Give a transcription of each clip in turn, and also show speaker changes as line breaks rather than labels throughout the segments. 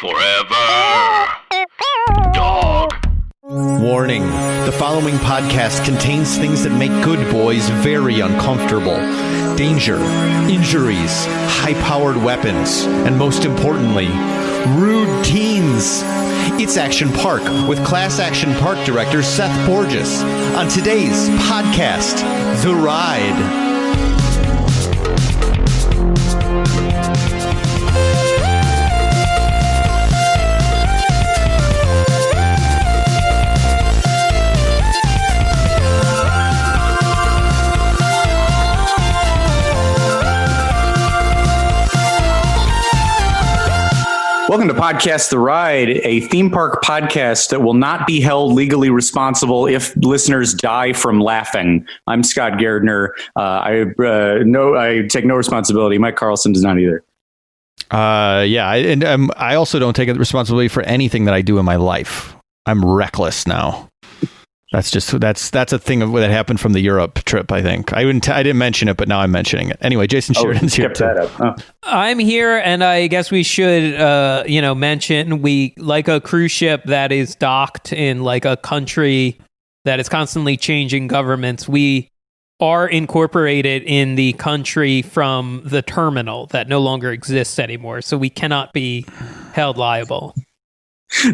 Forever. Dog.
Warning, the following podcast contains things that make good boys very uncomfortable. Danger, injuries, high-powered weapons, and most importantly, rude teens. It's Action Park with Class Action Park Director Seth Porges on today's podcast, The Ride.
Welcome to Podcast The Ride, a theme park podcast that will not be held legally responsible if listeners die from laughing. I'm Scott Gairdner. I take no responsibility. Mike Carlson does not either.
I also don't take responsibility for anything that I do in my life. I'm reckless now. That's a thing that happened from the Europe trip, I think. I didn't mention it, but now I'm mentioning it. Anyway, Jason Sheridan's here too.
That up. Oh.
I'm here, and I guess we should, mention we like a cruise ship that is docked in like a country that is constantly changing governments. We are incorporated in the country from the terminal that no longer exists anymore, so we cannot be held liable.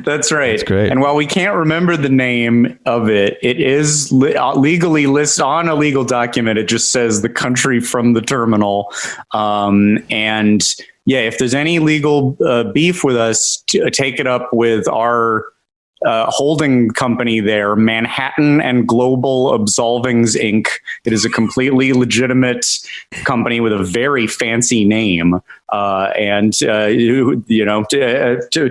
That's right.
That's great.
And while we can't remember the name of it, it is legally listed on a legal document. It just says the country from the terminal. If there's any legal beef with us, take it up with our holding company there, Manhattan and Global Absolvings Inc. It is a completely legitimate company with a very fancy name, to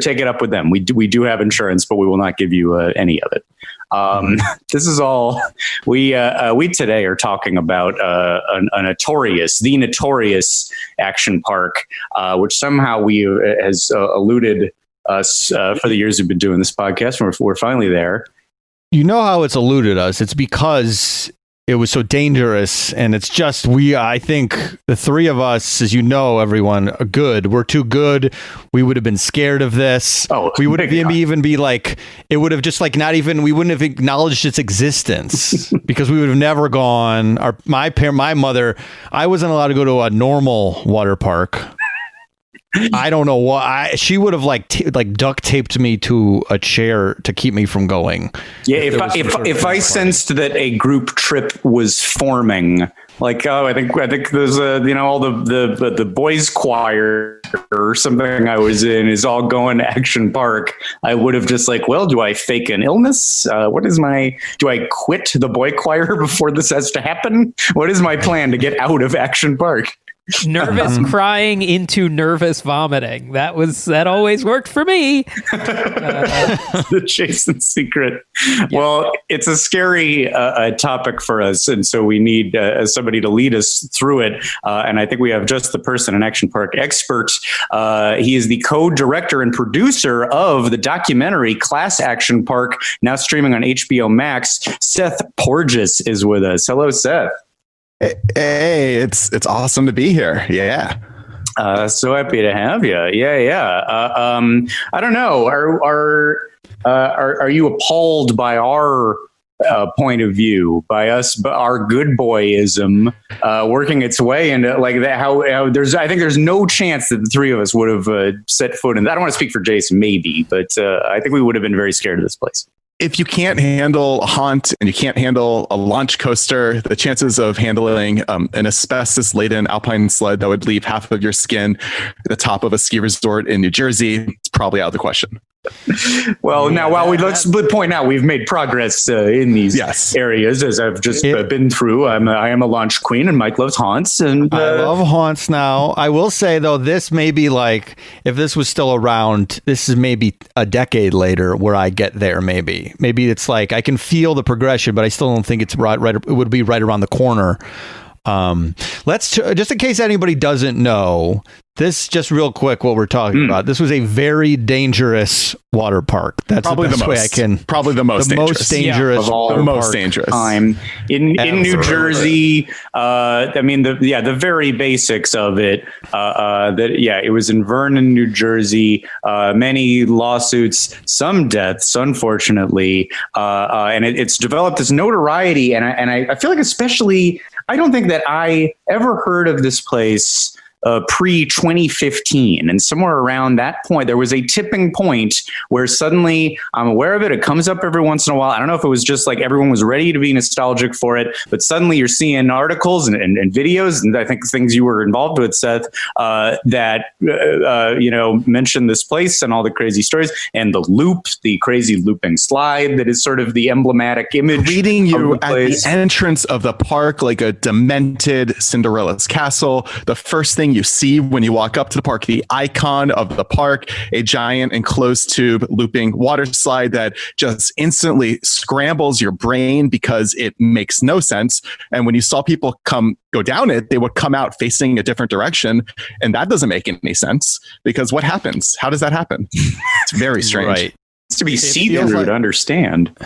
take it up with them. We do have insurance, but we will not give you any of it. This is all we today are talking about the notorious Action Park, which somehow has eluded us for the years we've been doing this podcast. We're finally there.
You know how it's eluded us? It's because it was so dangerous, and it's just I think the three of us, as you know, everyone, are good. We're too good. We would have been scared of this.
Oh,
we would have even be like, it would have just like not even, we wouldn't have acknowledged its existence because we would have never gone. My mother, I wasn't allowed to go to a normal water park. I don't know why. She would have like duct taped me to a chair to keep me from going.
Yeah, if I sensed that a group trip was forming, like, I think there's all the boys choir or something I was in is all going to Action Park, I would have just like, well, do I fake an illness? Do I quit the boy choir before this has to happen? What is my plan to get out of Action Park?
Nervous crying into nervous vomiting. That always worked for me.
The Jason secret. Yeah. Well, it's a scary topic for us, and so we need somebody to lead us through it. And I think we have just the person, an Action Park expert. He is the co-director and producer of the documentary Class Action Park, now streaming on HBO Max. Seth Porges is with us. Hello, Seth.
Hey, it's awesome to be here. Yeah.
So happy to have you. Yeah. I don't know. Are you appalled by our point of view, by us, by our good boyism working its way into like that? I think there's no chance that the three of us would have set foot in that. I don't want to speak for Jason, maybe, but I think we would have been very scared of this place.
If you can't handle a haunt and you can't handle a launch coaster, the chances of handling an asbestos-laden alpine sled that would leave half of your skin at the top of a ski resort in New Jersey is probably out of the question.
Well, now, let's point out we've made progress in these areas, as I've just been through. I am a launch queen, and Mike loves haunts. And
I love haunts now. I will say, though, this may be like, if this was still around, this is maybe a decade later where I get there, maybe. Maybe it's like I can feel the progression, but I still don't think it's right. It would be right around the corner. Let's just in case anybody doesn't know this, just real quick, what we're talking about. This was a very dangerous water park. That's
probably
the best way I can.
Probably the most dangerous
of all
the most dangerous
time in New Jersey. I mean, the very basics of it. It was in Vernon, New Jersey. Many lawsuits, some deaths, unfortunately, and it's developed this notoriety. And I feel like, especially, I don't think that I ever heard of this place pre-2015, and somewhere around that point there was a tipping point where suddenly I'm aware of it. It comes up every once in a while. I don't know if it was just like everyone was ready to be nostalgic for it, but suddenly you're seeing articles and videos, and I think things you were involved with, Seth, that mention this place and all the crazy stories and the loop, the crazy looping slide that is sort of the emblematic image
leading you at the entrance of the park like a demented Cinderella's castle. The first thing you see when you walk up to the park, the icon of the park, a giant enclosed tube looping water slide that just instantly scrambles your brain because it makes no sense. And when you saw people go down it, they would come out facing a different direction. And that doesn't make any sense, because what happens? How does that happen? It's very strange.
Right.
It's to be see-through to understand.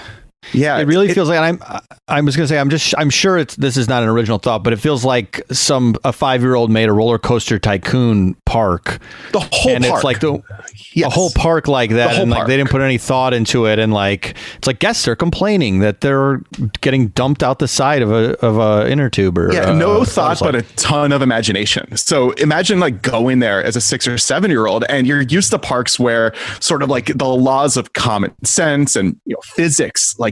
Yeah,
it really feels like, and I was going to say, I'm sure this is not an original thought, but it feels like a 5-year-old made a roller coaster tycoon park.
The whole
and
park.
It's like a whole park like that, and like they didn't put any thought into it, and like it's like guests are complaining that they're getting dumped out the side of a inner tube.
No thought, but a ton of imagination. So imagine like going there as a 6 or 7-year-old, and you're used to parks where sort of like the laws of common sense and physics like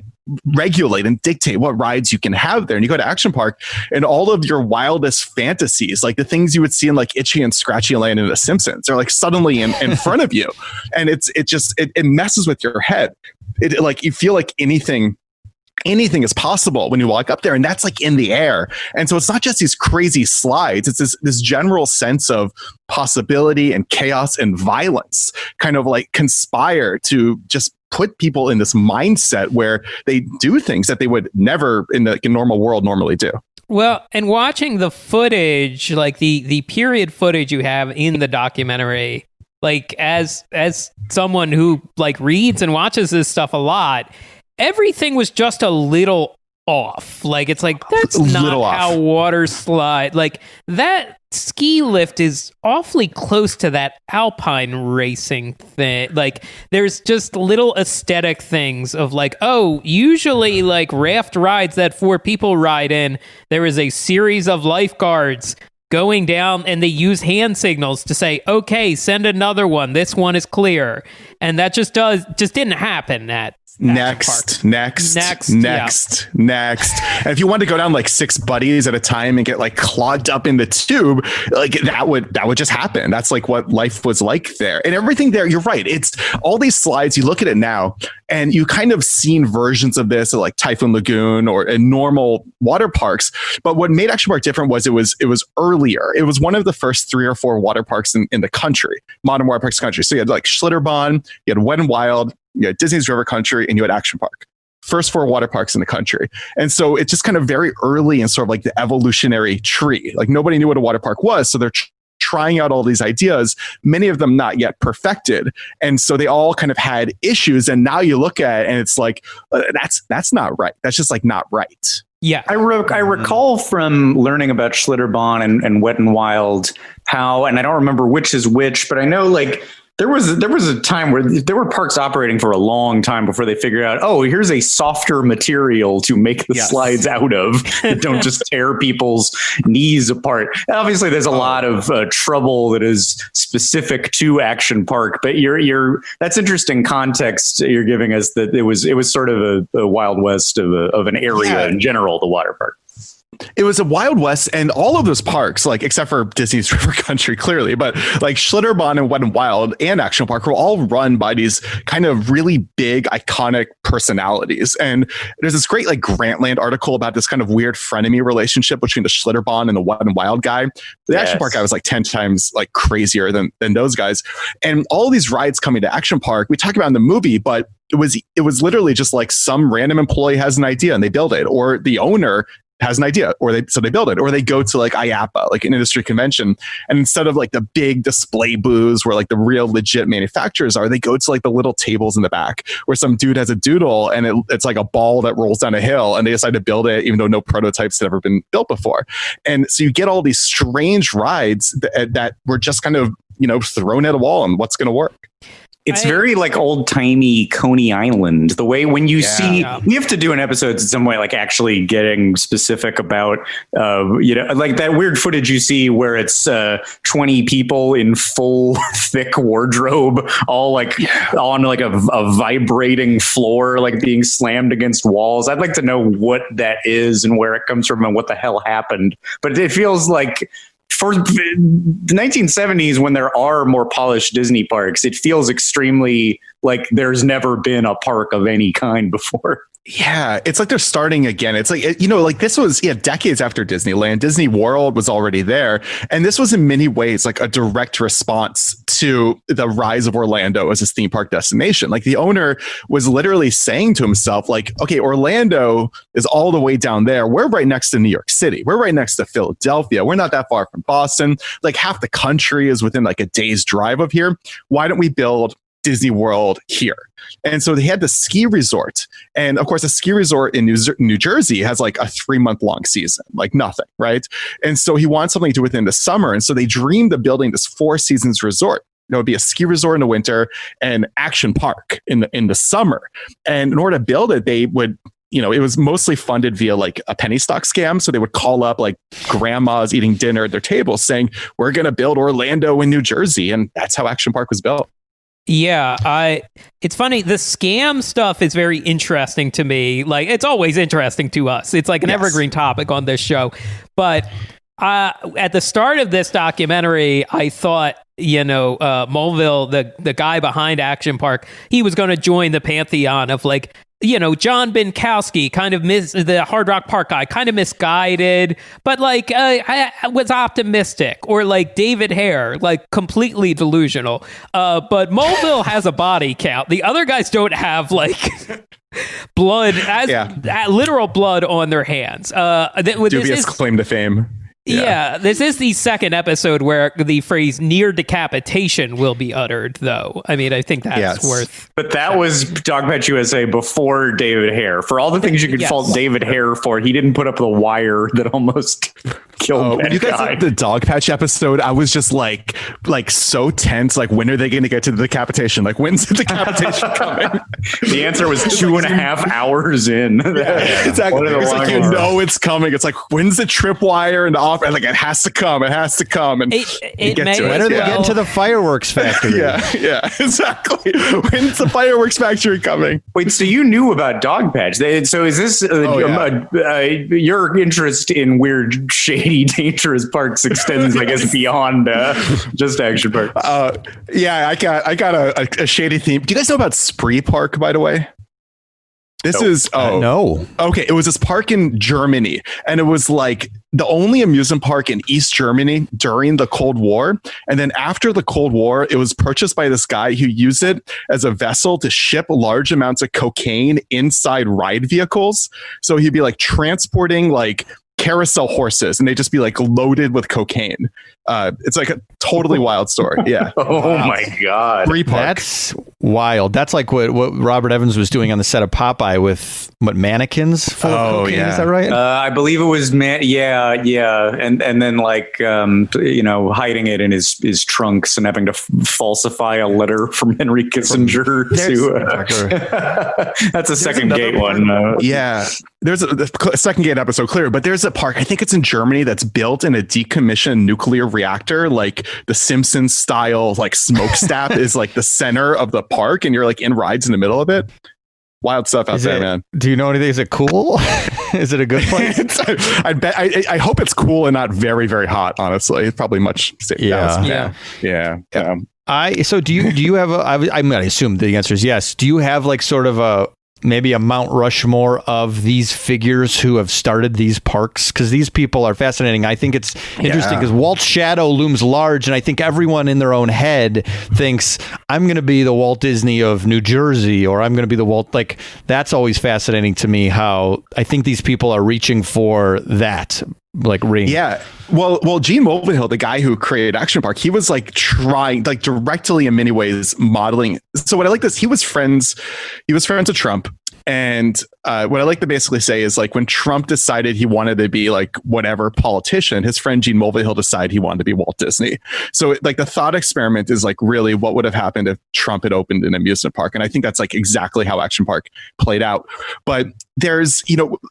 regulate and dictate what rides you can have there. And you go to Action Park, and all of your wildest fantasies, like the things you would see in like Itchy and Scratchy Land in The Simpsons, are like suddenly in front of you. And it messes with your head. It like you feel like anything is possible when you walk up there, and that's like in the air. And so it's not just these crazy slides, it's this general sense of possibility and chaos and violence kind of like conspire to just put people in this mindset where they do things that they would never in the normal world normally do.
Well, and watching the footage, like the period footage you have in the documentary, like as someone who like reads and watches this stuff a lot, everything was just a little off. Like, it's like, that's not how water slide. Like, that ski lift is awfully close to that alpine racing thing. Like, there's just little aesthetic things of like, oh, usually like raft rides that 4 people ride in, there is a series of lifeguards going down, and they use hand signals to say, okay, send another one. This one is clear. And that just didn't happen at
Next. And if you want to go down like 6 buddies at a time and get like clogged up in the tube, like that would just happen. That's like what life was like there. And everything there, you're right. It's all these slides, you look at it now, and you kind of seen versions of this at like Typhoon Lagoon or in normal water parks. But what made Action Park different was it was earlier. It was one of the first 3 or 4 water parks in the country, modern water parks country. So you had like Schlitterbahn, you had Wet n Wild, you had Disney's River Country, and you had Action Park. First 4 water parks in the country. And so it's just kind of very early in sort of like the evolutionary tree. Like nobody knew what a water park was. So they're trying out all these ideas, many of them not yet perfected. And so they all kind of had issues. And now you look at it and it's like, that's not right. That's just like not right.
Yeah.
I recall from learning about Schlitterbahn and Wet n Wild how, and I don't remember which is which, but I know like there was a time where there were parks operating for a long time before they figured out, oh, here's a softer material to make the slides out of that don't just tear people's knees apart. And obviously, there's a lot of trouble that is specific to Action Park, but that's interesting context you're giving us, that it was sort of a Wild West of an area in general, the water park.
It was a Wild West, and all of those parks, like except for Disney's River Country, clearly, but like Schlitterbahn and Wet n Wild and Action Park were all run by these kind of really big, iconic personalities. And there's this great like Grantland article about this kind of weird frenemy relationship between the Schlitterbahn and the Wet n Wild guy. The Action Park guy was like 10 times like crazier than those guys. And all these rides coming to Action Park, we talk about in the movie, but it was literally just like some random employee has an idea and they build it, or the owner has an idea, or they build it, or they go to like IAAPA, like an industry convention, and instead of like the big display booths where like the real legit manufacturers are, they go to like the little tables in the back where some dude has a doodle and it's like a ball that rolls down a hill, and they decide to build it even though no prototypes had ever been built before. And so you get all these strange rides that were just kind of, thrown at a wall and what's going to work.
It's very like old timey Coney Island. The way when you see, we have to do an episode in some way, like actually getting specific about, like that weird footage you see where it's 20 people in full thick wardrobe, all like on like a vibrating floor, like being slammed against walls. I'd like to know what that is and where it comes from and what the hell happened. But it feels like, for the 1970s, when there are more polished Disney parks, it feels extremely like there's never been a park of any kind before.
Yeah, it's like they're starting again. It's like, like this was decades after Disneyland. Disney World was already there. And this was in many ways like a direct response to the rise of Orlando as a theme park destination. Like the owner was literally saying to himself, like, okay, Orlando is all the way down there. We're right next to New York City. We're right next to Philadelphia. We're not that far from Boston. Like half the country is within like a day's drive of here. Why don't we build Disney World here? And so they had the ski resort. And of course, a ski resort in New Jersey has like a 3-month long season, like nothing, right? And so he wants something to do within the summer. And so they dreamed of building this 4 seasons resort. It would be a ski resort in the winter and action park in the summer. And in order to build it, they would, it was mostly funded via like a penny stock scam. So they would call up like grandmas eating dinner at their table saying, we're going to build Orlando in New Jersey. And that's how Action Park was built.
Yeah, it's funny. The scam stuff is very interesting to me. Like, it's always interesting to us. It's like an evergreen topic on this show. But at the start of this documentary, I thought, Mulville, the guy behind Action Park, he was going to join the pantheon of like, John Binkowski, kind of the Hard Rock Park guy, kind of misguided, but like I was optimistic, or like David Hare, like completely delusional. But Mulville has a body count. The other guys don't have like blood, literal blood on their hands.
Dubious claim to fame.
Yeah, this is the second episode where the phrase near decapitation will be uttered, though. I mean, I think that's worth...
But that was Dogpatch USA before David Hare. For all the things you could fault David Hare for, he didn't put up the wire that almost killed that
when you guys
guy.
did the Dogpatch episode, I was just like so tense. Like, when are they going to get to the decapitation? Like, when's the decapitation coming?
The answer was 2.5 hours in.
Exactly. It's like, it's coming. It's like, when's the tripwire and off? And like, it has to come. It has to come. And
when
are they getting to the fireworks factory?
yeah, exactly. When's the fireworks factory coming?
Wait, so you knew about Dogpatch? So is this your interest in weird, shady, dangerous parks extends, I guess, beyond just Action Park?
I got a shady theme. Do you guys know about Spree Park, by the way? This is
no.
Okay, it was this park in Germany, and it was like the only amusement park in East Germany during the Cold War. And then after the Cold War, it was purchased by this guy who used it as a vessel to ship large amounts of cocaine inside ride vehicles. So he'd be like transporting like carousel horses, and they'd just be like loaded with cocaine. It's like a totally wild story. Yeah.
My God.
That's wild. That's like what Robert Evans was doing on the set of Popeye with mannequins full of cocaine.
Yeah.
Is that right?
I believe it was yeah. And then like hiding it in his trunks and having to falsify a letter from Henry Kissinger to that's a second gate one.
There's a second gate episode clear, but there's a park, I think it's in Germany, that's built in a decommissioned nuclear reactor, like the Simpsons style, like smokestack is like the center of the park, and you're like in rides in the middle of it. Wild stuff out there, man.
Do you know anything? Is it cool? Is it a good place?
I hope it's cool and not very, very hot, honestly. It's probably much safer. Yeah.
So do you have I'm going to assume the answer is yes. Do you have like sort of maybe a Mount Rushmore of these figures who have started these parks, because these people are fascinating. I think it's interesting because Walt's shadow looms large, and I think everyone in their own head thinks, I'm going to be the Walt Disney of New Jersey, or I'm going to be the Walt, like, that's always fascinating to me, how I think these people are reaching for that, like, ring.
Yeah. Well, Gene Mulvihill, the guy who created Action Park, he was like trying, like, directly in many ways modeling. So what I like this, he was friends with Trump. And what I like to basically say is, like, when Trump decided he wanted to be like whatever politician, his friend Gene Mulvihill decided he wanted to be Walt Disney. So like the thought experiment is like really what would have happened if Trump had opened an amusement park. And I think that's like exactly how Action Park played out. But there's,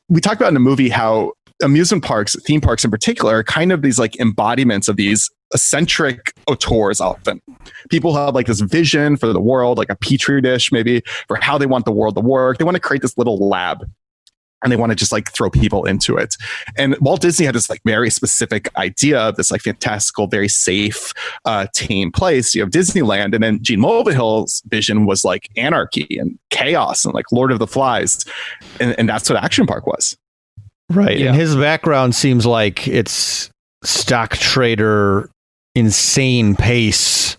we talked about in the movie how amusement parks, theme parks in particular, are kind of these like embodiments of these eccentric auteurs. Often people have like this vision for the world, like a petri dish maybe, for how they want the world to work. They want to create this little lab and they want to just like throw people into it. And Walt Disney had this like very specific idea of this like fantastical, very safe, tame place. You have Disneyland, and then Gene Mulvihill's vision was like anarchy and chaos and like Lord of the Flies, and that's what Action Park was.
Right. Yeah. And his background seems like it's stock trader, insane pace,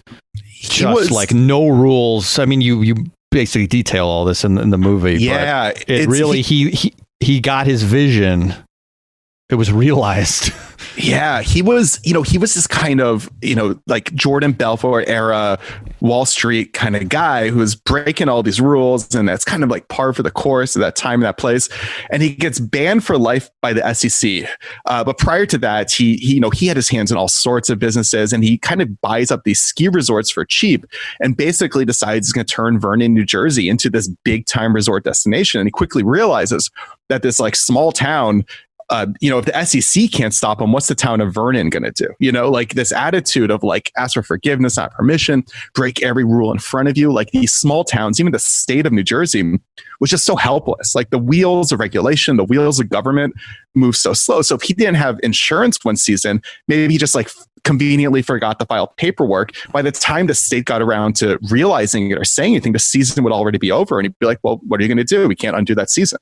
just like no rules. I mean, you basically detail all this in the movie.
Yeah.
But it really, he got his vision. It was realized.
Yeah, he was this kind of, like Jordan Belfort era Wall Street kind of guy who was breaking all these rules. And that's kind of like par for the course of that time, that place. And he gets banned for life by the SEC. But prior to that, he had his hands in all sorts of businesses, and he kind of buys up these ski resorts for cheap and basically decides he's going to turn Vernon, New Jersey into this big time resort destination. And he quickly realizes that this like small town, if the SEC can't stop him, what's the town of Vernon going to do? Like this attitude of like, ask for forgiveness, not permission, break every rule in front of you. Like these small towns, even the state of New Jersey was just so helpless. Like the wheels of regulation, the wheels of government move so slow. So if he didn't have insurance one season, maybe he just like conveniently forgot to file paperwork. By the time the state got around to realizing it or saying anything, the season would already be over. And he'd be like, well, what are you going to do? We can't undo that season.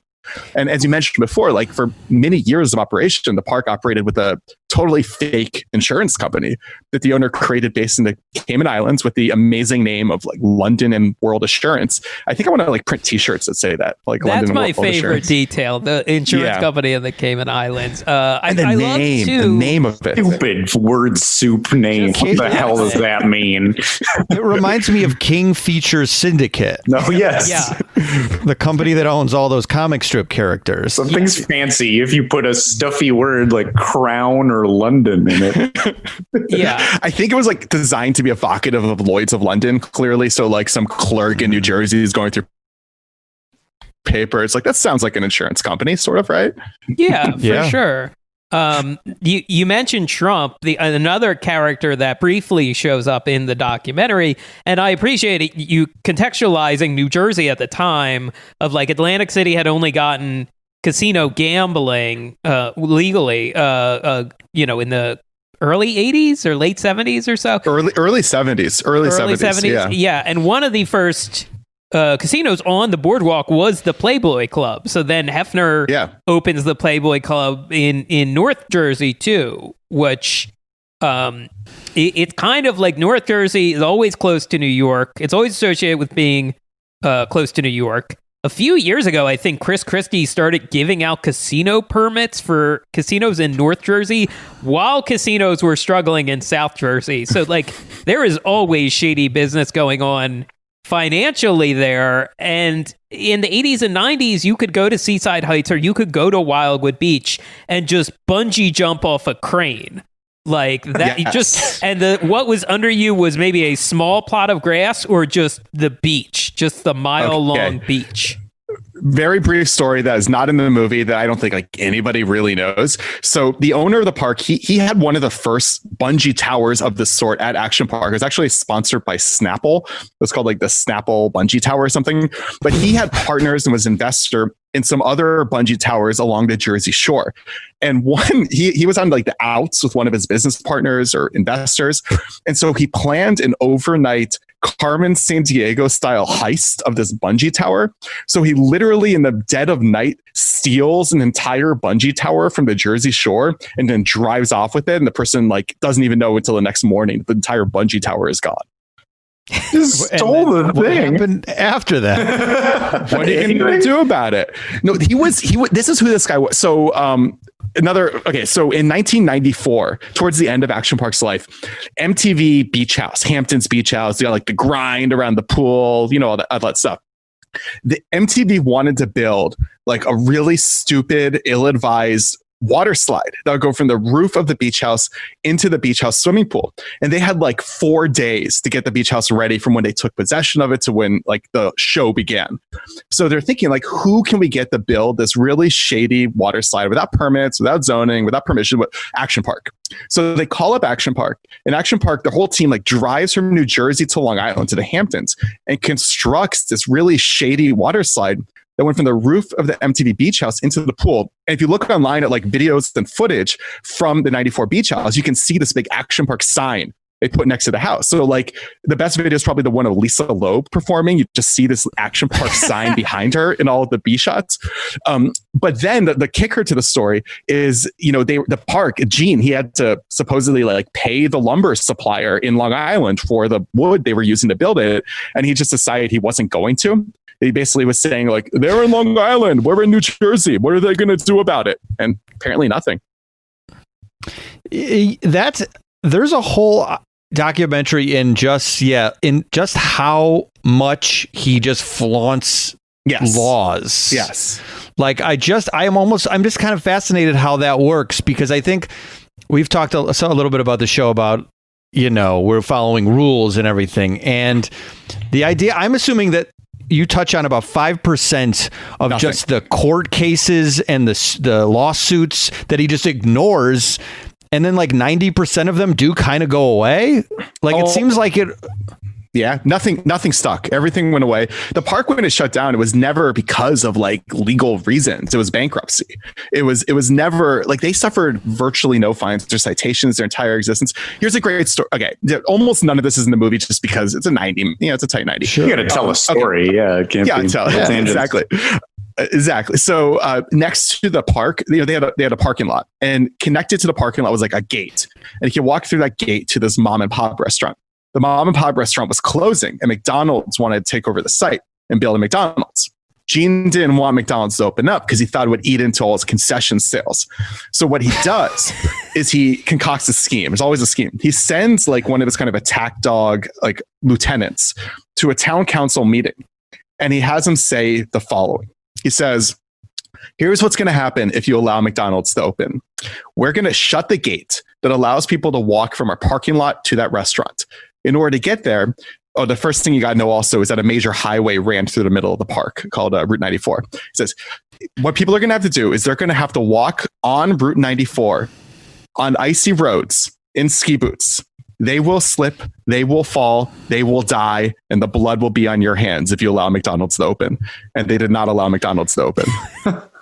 And as you mentioned before, like for many years of operation, the park operated with a totally fake insurance company that the owner created based in the Cayman Islands with the amazing name of like London and World Assurance. I think I want to like print T-shirts that say that. Like
that's
London
my
and World
favorite
Assurance.
Detail. The insurance company in the Cayman Islands.
And the name of it.
Stupid word soup name. What the hell does that mean?
It reminds me of King Features Syndicate.
No, yes.
Yeah.
The company that owns all those comic strip characters.
Something's fancy if you put a stuffy word like Crown or London in it.
Yeah.
I think it was like designed to be evocative of Lloyd's of London, clearly. So like some clerk in New Jersey is going through paper. It's like, that sounds like an insurance company, sort of, right?
Yeah, for sure. You mentioned Trump, another character that briefly shows up in the documentary, and I appreciate it, you contextualizing New Jersey at the time of like Atlantic City had only gotten casino gambling legally, in the early 80s or late 70s or so.
Early 70s.
Yeah, and one of the first casinos on the boardwalk was the Playboy Club. So then Hefner opens the Playboy Club in North Jersey too, which it's kind of like North Jersey is always close to New York. It's always associated with being close to New York. A few years ago, I think Chris Christie started giving out casino permits for casinos in North Jersey while casinos were struggling in South Jersey. So like there is always shady business going on financially there. And in the 80s and 90s, you could go to Seaside Heights or you could go to Wildwood Beach and just bungee jump off a crane. Like that, what was under you was maybe a small plot of grass or just the beach, just the mile-long beach.
Very brief story that is not in the movie that I don't think like anybody really knows. So the owner of the park, he had one of the first bungee towers of the sort at Action Park. It was actually sponsored by Snapple. It's called like the Snapple Bungee Tower or something. But he had partners and was investor in some other bungee towers along the Jersey Shore. And one, he was on like the outs with one of his business partners or investors. And so he planned an overnight Carmen Sandiego style heist of this bungee tower. So he literally in the dead of night steals an entire bungee tower from the Jersey Shore and then drives off with it. And the person like doesn't even know until the next morning the entire bungee tower is gone.
Just stole the
What
thing.
happened after that?
What are you going to do about it? No, he was, this is who this guy was. So, so in 1994, towards the end of Action Park's life, MTV Beach House, Hampton's Beach House, they got like the grind around the pool, you know, all that stuff. The MTV wanted to build like a really stupid, ill-advised water slide that would go from the roof of the beach house into the beach house swimming pool. And they had like 4 days to get the beach house ready from when they took possession of it to when like the show began. So they're thinking like, who can we get to build this really shady water slide without permits, without zoning, without permission, with Action Park. So they call up Action Park, and Action Park, the whole team like drives from New Jersey to Long Island to the Hamptons and constructs this really shady water slide that went from the roof of the MTV Beach House into the pool. And if you look online at like videos and footage from the 94 Beach House, you can see this big Action Park sign they put next to the house. So like the best video is probably the one of Lisa Loeb performing. You just see this Action Park sign behind her in all of the B shots. But then the kicker to the story is, you know, the park, Gene, he had to supposedly like pay the lumber supplier in Long Island for the wood they were using to build it. And he just decided he wasn't going to. He basically was saying like, they're in Long Island, we're in New Jersey, what are they going to do about it? And apparently nothing.
There's a whole documentary in just how much he just flaunts laws.
Yes.
Like I'm just kind of fascinated how that works, because I think we've talked a little bit about the show about, you know, we're following rules and everything. And the idea, I'm assuming that you touch on about 5% of
Nothing.
just the court cases and the lawsuits that he just ignores. And then like 90% of them do kind of go away. Like it seems like it.
Yeah, nothing stuck. Everything went away. The park, when it shut down, it was never because of like legal reasons. It was bankruptcy. It was never like they suffered virtually no fines or citations their entire existence. Here's a great story. Okay, almost none of this is in the movie just because it's a 90. Yeah, it's a tight 90.
Sure. You got to tell a story. Okay. Yeah, it can't be.
Tell exactly. Exactly. So next to the park, you know, they had a parking lot, and connected to the parking lot was like a gate, and you can walk through that gate to this mom and pop restaurant. The mom and pop restaurant was closing, and McDonald's wanted to take over the site and build a McDonald's. Gene didn't want McDonald's to open up because he thought it would eat into all his concession sales. So what he does is he concocts a scheme. There's always a scheme. He sends like one of his kind of attack dog like lieutenants to a town council meeting, and he has them say the following. He says, here's what's going to happen if you allow McDonald's to open. We're going to shut the gate that allows people to walk from our parking lot to that restaurant. In order to get there, the first thing you got to know also is that a major highway ran through the middle of the park called Route 94. He says, what people are going to have to do is they're going to have to walk on Route 94 on icy roads in ski boots. They will slip, they will fall, they will die, and the blood will be on your hands if you allow McDonald's to open. And they did not allow McDonald's to open.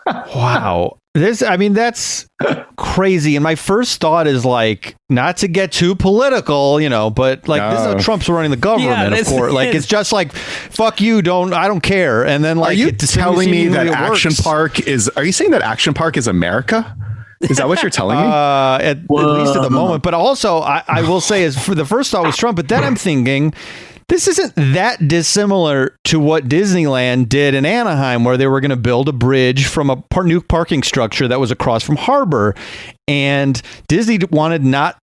Wow. That's crazy. And my first thought is like, not to get too political, you know, but like this is how Trump's running the government, of course. Like it's just like, fuck you, I don't care. And then like,
are you telling me that Action Park is? Are you saying that Action Park is America? Is that what you're telling me?
At least at the moment. But also, I will say, is for the first thought was Trump, but then I'm thinking, this isn't that dissimilar to what Disneyland did in Anaheim, where they were going to build a bridge from a new parking structure that was across from Harbor, and Disney wanted not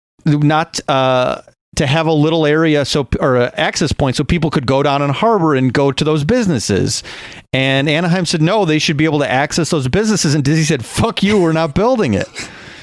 to have a little area or an access point so people could go down on Harbor and go to those businesses. And Anaheim said no, they should be able to access those businesses, and Disney said fuck you, we're not building it.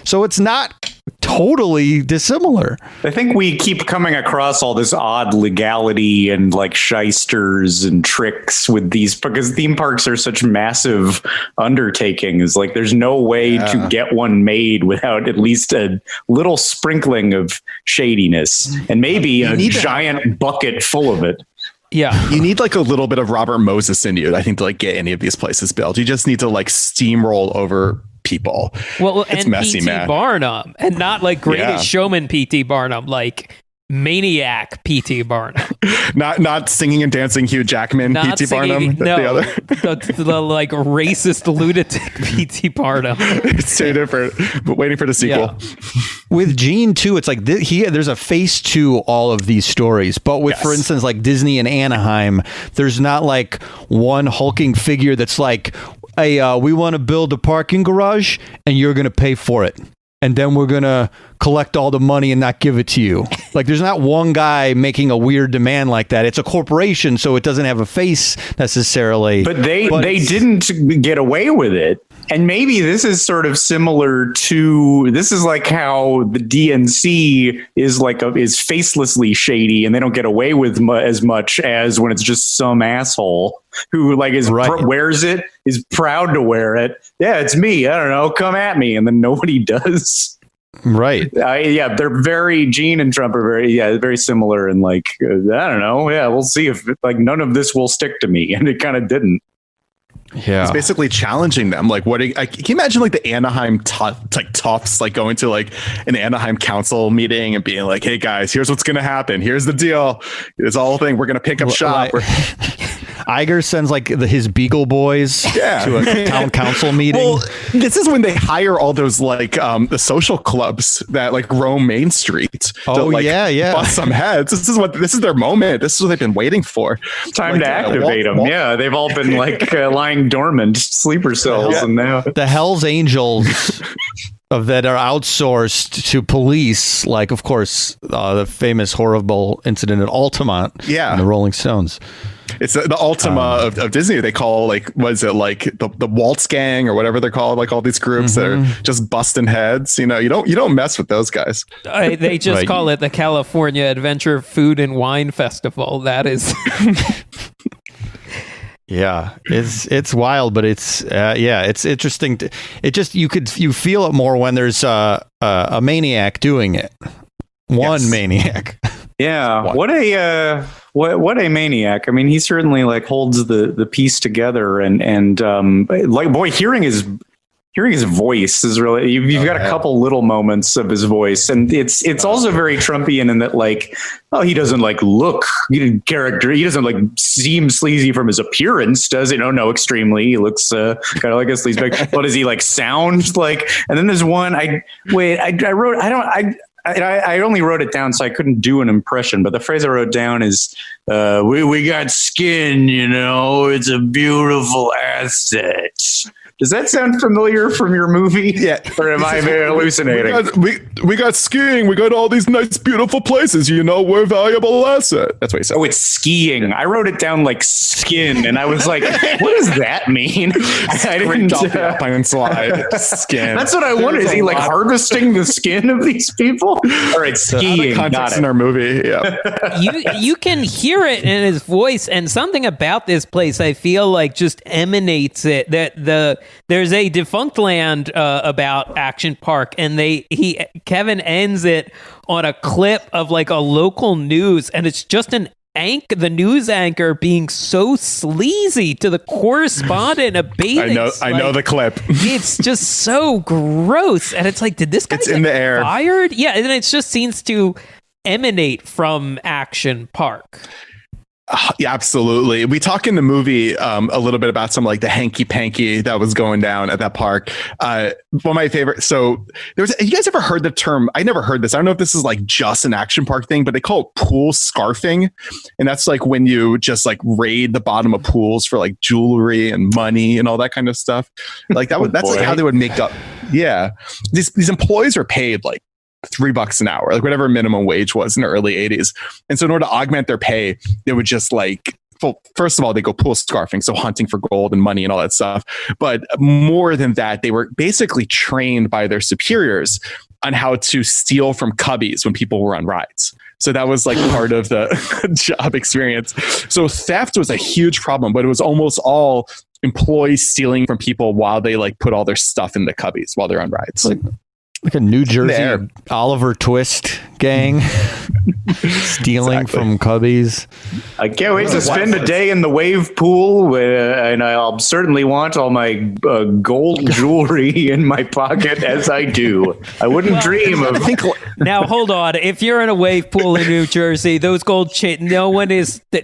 So it's not totally dissimilar.
I think we keep coming across all this odd legality and like shysters and tricks with these, because theme parks are such massive undertakings. Like there's no way to get one made without at least a little sprinkling of shadiness, and maybe a giant bucket full of it.
Yeah.
You need like a little bit of Robert Moses in you, I think, to like get any of these places built. You just need to like steamroll over people.
Well,
it's
and
messy,
P.T.
man.
Barnum, and not like Greatest Showman P.T. Barnum. Like maniac P.T. Barnum.
Not singing and dancing Hugh Jackman P.T. Barnum.
No,
the other.
the like racist lunatic P.T. Barnum.
It's too different. But waiting for the sequel.
Yeah.
With Gene too, it's like there's a face to all of these stories. But with, for instance, like Disney and Anaheim, there's not like one hulking figure that's like, hey, we want to build a parking garage and you're going to pay for it. And then we're going to collect all the money and not give it to you. Like, there's not one guy making a weird demand like that. It's a corporation, so it doesn't have a face necessarily.
But they didn't get away with it. And maybe this is sort of similar to, this is like how the DNC is is facelessly shady, and they don't get away with as much as when it's just some asshole who like wears it, is proud to wear it. Yeah, it's me. I don't know. Come at me. And then nobody does.
Right.
They're Gene and Trump are very similar. And like, I don't know. Yeah, we'll see if like none of this will stick to me. And it kind of didn't.
Yeah,
it's basically challenging them. Like, can you imagine like the Anaheim toughs like going to like an Anaheim council meeting and being like, "Hey guys, here's what's going to happen. Here's the deal. This whole thing. We're going to pick up shop."
Iger sends like his Beagle Boys to a town council meeting.
Well, this is when they hire all those like the social clubs that like roam Main Street. Bust some heads. This is their moment. This is what they've been waiting for.
Time to activate them. Yeah, they've all been like lying dormant, sleeper cells, and now
the Hell's Angels that are outsourced to police. Like, of course, the famous horrible incident at Altamont.
Yeah,
and the Rolling Stones.
It's the Ultima of Disney. They call the Waltz Gang or whatever they're called, like all these groups that are just busting heads. You know, you don't mess with those guys.
They just call it the California Adventure Food and Wine Festival. That is.
Yeah, it's wild, but it's interesting. You feel it more when there's a maniac doing it. One maniac.
Yeah. What a maniac. I mean, he certainly like holds the piece together and like, boy, hearing his voice is really, you've got a couple little moments of his voice, and it's also very Trumpian in that like, he doesn't like look character. He doesn't like seem sleazy from his appearance, does he? No, extremely. He looks kind of like a sleazebag. What does he like sound like? And then there's one, I only wrote it down, so I couldn't do an impression, but the phrase I wrote down is, we got skin, it's a beautiful asset. Does that sound familiar from your movie? Yeah. Or am I hallucinating?
We got skiing. We got all these nice, beautiful places. We're a valuable asset. That's what he said.
Oh, it's skiing. I wrote it down like skin, and I was like, what does that mean? I didn't
Alpine slide. Skin.
That's what I wondered. Is he like harvesting the skin of these people? All right, skiing.
Context in our movie. Yeah.
You can hear it in his voice, and something about this place I feel like just emanates it. That there's a Defunct Land about Action Park, and Kevin ends it on a clip of like a local news, and it's just the news anchor being so sleazy to the correspondent of bathing.
I know the clip.
It's just so gross, and it's like, did this guy get
in the air
fired? Yeah, and it just seems to emanate from Action Park.
Yeah, absolutely. We talk in the movie a little bit about some like the hanky panky that was going down at that park. One of my favorite. So you guys ever heard the term? I never heard this. I don't know if this is like just an Action Park thing, but they call it pool scarfing. And that's like when you just like raid the bottom of pools for like jewelry and money and all that kind of stuff. Like that's like how they would make up. Yeah. These employees are paid like $3 an hour, like whatever minimum wage was in the early 80s. And so in order to augment their pay, they would just like, well, first of all, they go pool scarfing, so hunting for gold and money and all that stuff. But more than that, they were basically trained by their superiors on how to steal from cubbies when people were on rides. So that was like part of the job experience. So theft was a huge problem, but it was almost all employees stealing from people while they like put all their stuff in the cubbies while they're on rides.
like a New Jersey
There.
Oliver Twist gang stealing from Cubbies.
I can't wait to spend a day in the wave pool, and I'll certainly want all my gold jewelry in my pocket as I do. I wouldn't dream of.
Now hold on. If you're in a wave pool in New Jersey, those gold chain, no one is
Be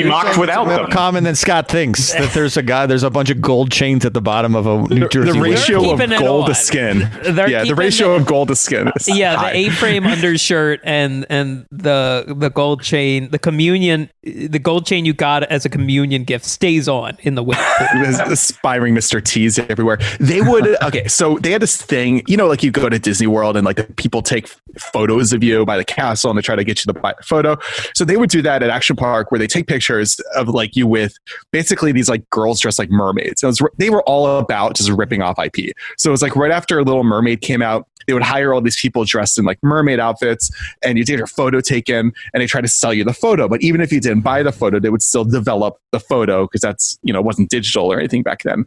mocked without
More
them.
common than Scott thinks that there's a bunch of gold chains at the bottom of a New Jersey.
The
wave
ratio
pool.
of
keeping it
gold
on.
to skin.
They're
Yeah, the
keeping
ratio
it-
of gold to skin. Is
Yeah,
high.
the A-frame undershirt and the gold chain, the gold chain you got as a communion gift stays on in the wave pool.
There's aspiring Mr. T's everywhere. They would so they had this thing, like you go to Disney World and like the people take photos of you by the castle and they try to get you the photo. So they would do that at Action Park where they take pictures of like you with basically these like girls dressed like mermaids. They were all about just ripping off IP. So it was like right after Little Mermaid came out, they would hire all these people dressed in like mermaid outfits and you did your photo taken and they try to sell you the photo. But even if you didn't buy the photo, they would still develop the photo because that's, it wasn't digital or anything back then.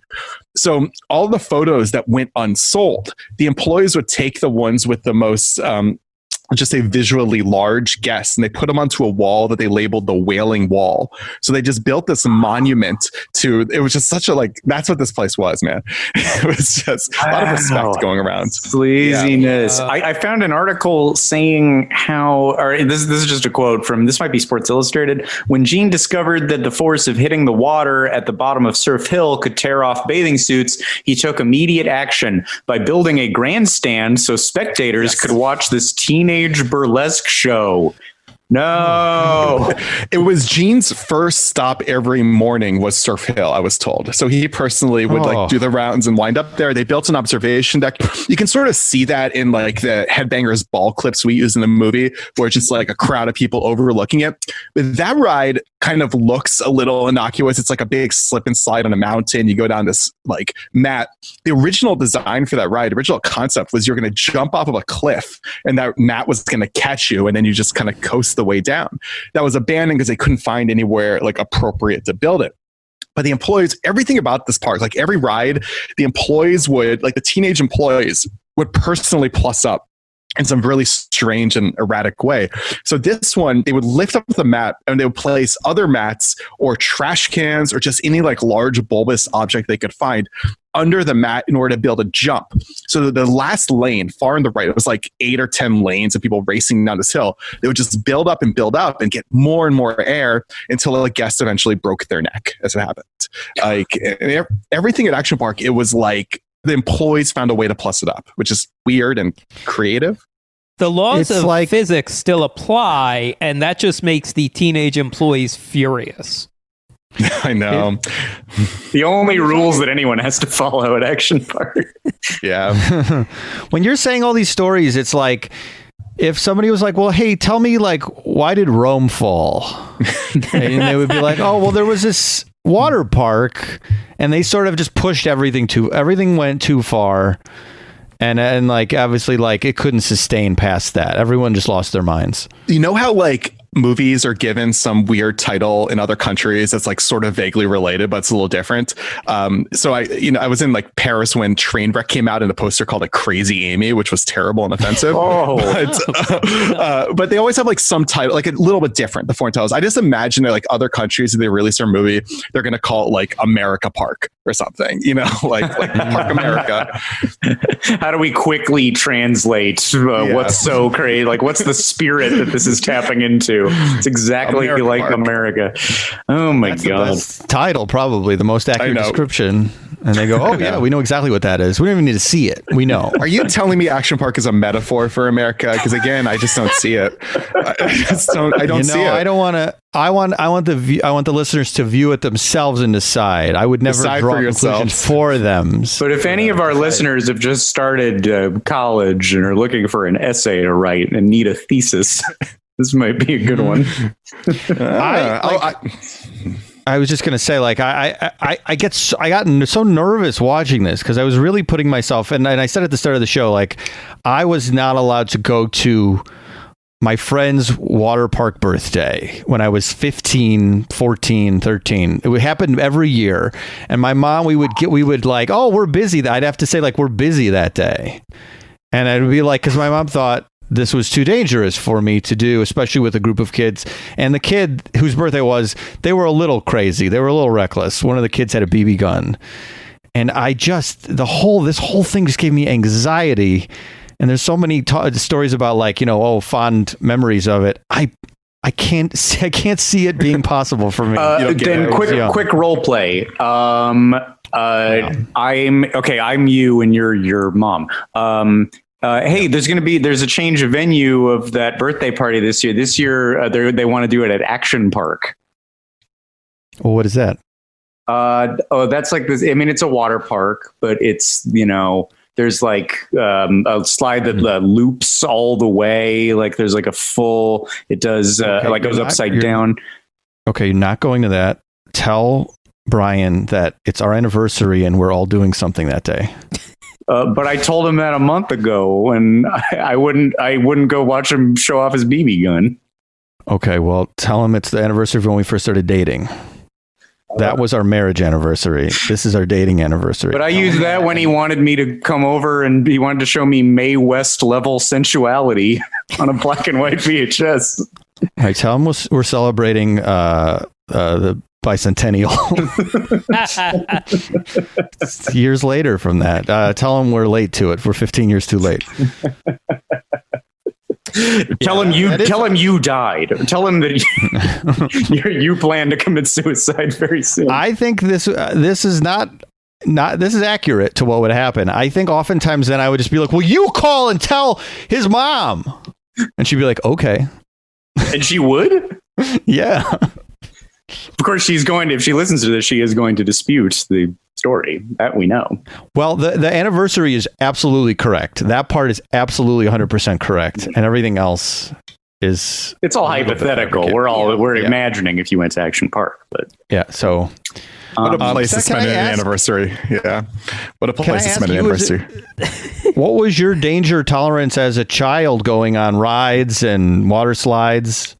So all the photos that went unsold, the employees would take the ones with the most, just a visually large guest, and they put them onto a wall that they labeled the Wailing Wall. So they just built this monument to, it was just such a that's what this place was, man. It was just a lot of respect going around.
Sleaziness. I found an article saying how, or this is just a quote from, this might be Sports Illustrated. When Gene discovered that the force of hitting the water at the bottom of Surf Hill could tear off bathing suits, he took immediate action by building a grandstand so spectators could watch this teenage burlesque show. No.
It was Gene's first stop every morning was Surf Hill, I was told. So he personally would do the rounds and wind up there. They built an observation deck. You can sort of see that in like the Headbangers Ball clips we use in the movie, where it's just like a crowd of people overlooking it. But that ride kind of looks a little innocuous. It's like a big slip and slide on a mountain. You go down this like mat. The original design for that ride, original concept was you're going to jump off of a cliff and that mat was going to catch you and then you just kind of coast the way down. That was abandoned because they couldn't find anywhere like appropriate to build it. But the employees, everything about this park, like every ride, the employees would, like the teenage employees would personally plus up in some really strange and erratic way. So this one, they would lift up the mat and they would place other mats or trash cans or just any like large bulbous object they could find under the mat in order to build a jump. So the last lane, far on the right, it was like 8 or 10 lanes of people racing down this hill. They would just build up and get more and more air until a guest eventually broke their neck, as it happened. Like everything at Action Park, it was like the employees found a way to plus it up, which is weird and creative.
The laws
It's
of
like-
physics still apply, and that just makes the teenage employees furious.
I know.
The only rules that anyone has to follow at Action Park.
Yeah.
When you're saying all these stories, it's like if somebody was like, well, hey, tell me, like, why did Rome fall? And they would be like, oh, well, there was this water park and they sort of just pushed everything went too far. And like, obviously, like, it couldn't sustain past that. Everyone just lost their minds.
You know how like movies are given some weird title in other countries that's like sort of vaguely related, but it's a little different. So I was in like Paris when Trainwreck came out and the poster called it Crazy Amy, which was terrible and offensive. But they always have like some title, like a little bit different, the foreign titles. I just imagine that like other countries, if they release their movie, they're going to call it like America Park or something, like Park America.
How do we quickly translate what's so crazy? Like, what's the spirit that this is tapping into? It's exactly
America
like
Park.
America. Oh my
That's the
God.
best title, probably the most accurate
know.
description. And they go, oh, yeah, we know exactly what that is. We don't even need to see it. We know.
Are you telling me Action Park is a metaphor for America? Because again, I just don't see it. I don't see it.
I don't want to. I want the listeners to view it themselves and decide. I would never
Decide
draw
for
conclusions
yourselves.
for them.
But if any of our listeners have just started college and are looking for an essay to write and need a thesis, this might be a good one.
I was just gonna say, like, I got so nervous watching this because I was really putting myself, and I said at the start of the show, like, I was not allowed to go to my friend's water park birthday when I was 15, 14, 13. It would happen every year. And my mom, we would like, oh, we're busy. I'd have to say like, we're busy that day. And I'd be like, because my mom thought this was too dangerous for me to do, especially with a group of kids. And the kid whose birthday was, they were a little crazy. They were a little reckless. One of the kids had a BB gun. And this whole thing just gave me anxiety. And there's so many stories about like, fond memories of it. I can't see it being possible for me.
Then quick role play. I'm you and you're your mom. Hey, there's a change of venue of that birthday party this year. This year, they want to do it at Action Park.
Well, what is that?
That's like this. I mean, it's a water park, but it's, there's like a slide that loops all the way. Like there's like a full, it does goes upside down.
Okay, you're not going to that. Tell Brian that it's our anniversary and we're all doing something that day.
But I told him that a month ago, and I wouldn't go watch him show off his BB gun.
Okay, well, tell him it's the anniversary of when we first started dating. That was our marriage anniversary. This is our dating anniversary.
But I used that when he wanted me to come over and he wanted to show me Mae West level sensuality on a black and white VHS.
All right, tell him we're celebrating the bicentennial. Years later from that. Tell him we're late to it. We're 15 years too late.
Tell him you died. Tell him that you plan to commit suicide very soon.
I think this is not this is accurate to what would happen. I think oftentimes then I would just be like, well, you call and tell his mom. And she'd be like, okay.
And she would?
Yeah.
Of course, if she listens to this, she is going to dispute the story. That we know.
Well, the anniversary is absolutely correct. That part is absolutely 100% correct. And everything else is...
It's all hypothetical. We're imagining if you went to Action Park. But
yeah, so...
What a place to spend an anniversary. Yeah. What a place to spend an anniversary.
What was your danger tolerance as a child going on rides and water slides?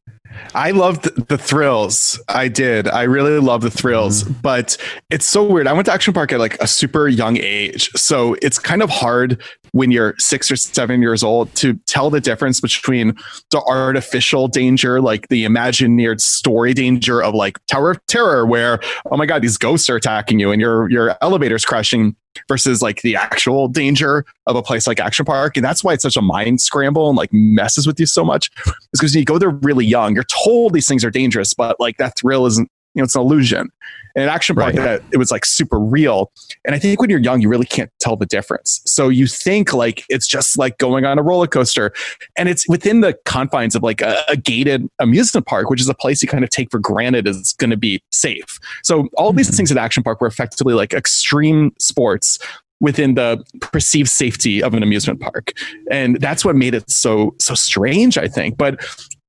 I loved the thrills. I did. I really love the thrills, but it's so weird. I went to Action Park at like a super young age. So it's kind of hard when you're 6 or 7 years old to tell the difference between the artificial danger, like the imagineered story danger of like Tower of Terror, where, oh my God, these ghosts are attacking you and your elevator's crashing, versus like the actual danger of a place like Action Park. And that's why it's such a mind scramble and like messes with you so much. It's because you go there really young, you're told these things are dangerous, but like that thrill isn't, it's an illusion. And at Action Park, it was like super real. And I think when you're young, you really can't tell the difference. So you think like it's just like going on a roller coaster, and it's within the confines of like a gated amusement park, which is a place you kind of take for granted is going to be safe. So all these things at Action Park were effectively like extreme sports within the perceived safety of an amusement park. And that's what made it so strange, I think. But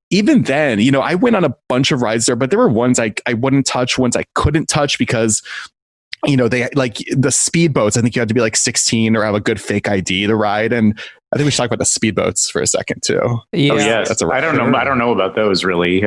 even then, I went on a bunch of rides there, but there were ones I wouldn't touch, ones I couldn't touch because, they like the speedboats. I think you had to be like 16 or have a good fake ID to ride. And I think we should talk about the speedboats for a second too.
Yeah,
that's I don't know about those really.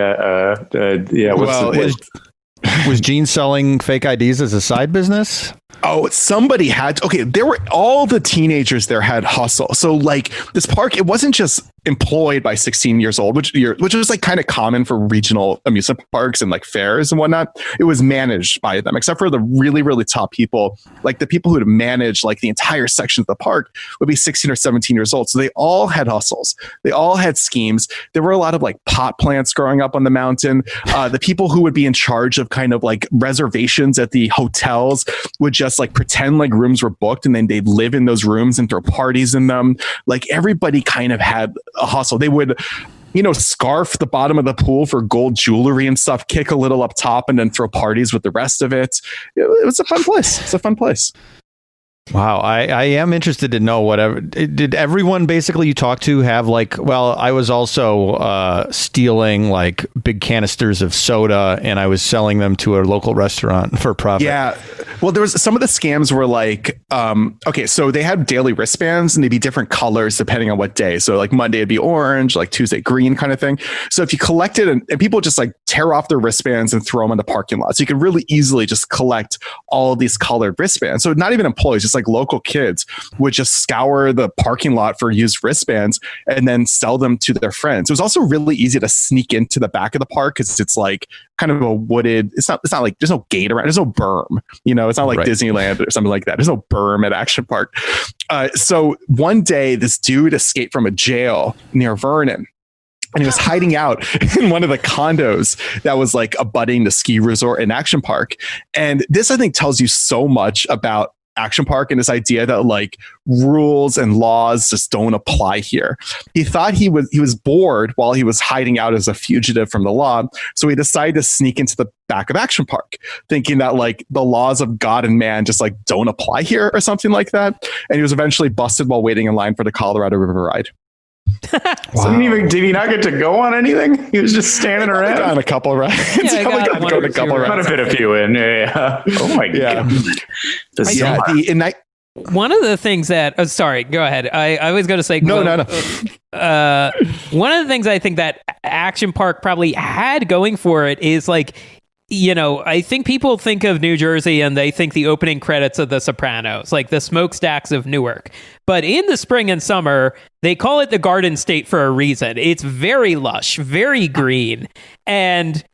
Was Gene selling fake IDs as a side business?
Oh, somebody had. Okay, all the teenagers there had hustle. So like this park, it wasn't just employed by 16 years old, which was like kind of common for regional amusement parks and like fairs and whatnot. It was managed by them, except for the really, really top people. Like the people who would manage like the entire section of the park would be 16 or 17 years old. So they all had hustles. They all had schemes. There were a lot of like pot plants growing up on the mountain. The people who would be in charge of kind of like reservations at the hotels would just like pretend like rooms were booked, and then they'd live in those rooms and throw parties in them. Like everybody kind of had a hustle. They would, scarf the bottom of the pool for gold jewelry and stuff, kick a little up top, and then throw parties with the rest of it. It was a fun place. It's a fun place.
Wow, I am interested to know whatever. Did everyone basically you talked to have like, well, I was also stealing like big canisters of soda and I was selling them to a local restaurant for profit.
Yeah. Well, there was some of the scams were like, okay, so they had daily wristbands and they'd be different colors depending on what day. So like Monday it'd be orange, like Tuesday green kind of thing. So if you collected and people just like tear off their wristbands and throw them in the parking lot. So you could really easily just collect all of these colored wristbands. So not even employees, just like local kids would just scour the parking lot for used wristbands and then sell them to their friends. It was also really easy to sneak into the back of the park because it's like kind of a wooded, it's not like there's no gate around, there's no berm, it's not like Disneyland or something like that. There's no berm at Action Park. So one day this dude escaped from a jail near Vernon. And he was hiding out in one of the condos that was like abutting the ski resort and Action Park. And this, I think, tells you so much about Action Park and this idea that like rules and laws just don't apply here. He thought he was bored while he was hiding out as a fugitive from the law. So he decided to sneak into the back of Action Park, thinking that like the laws of God and man just like don't apply here or something like that. And he was eventually busted while waiting in line for the Colorado River ride.
So did he not get to go on anything? He was just standing around
on a couple of rides.
Yeah, got
to fit a few in. Yeah. Oh my god.
One of the things that sorry, go ahead. I was going to say
no.
One of the things I think that Action Park probably had going for it is like, I think people think of New Jersey and they think the opening credits of The Sopranos, like the smokestacks of Newark. But in the spring and summer, they call it the Garden State for a reason. It's very lush, very green. And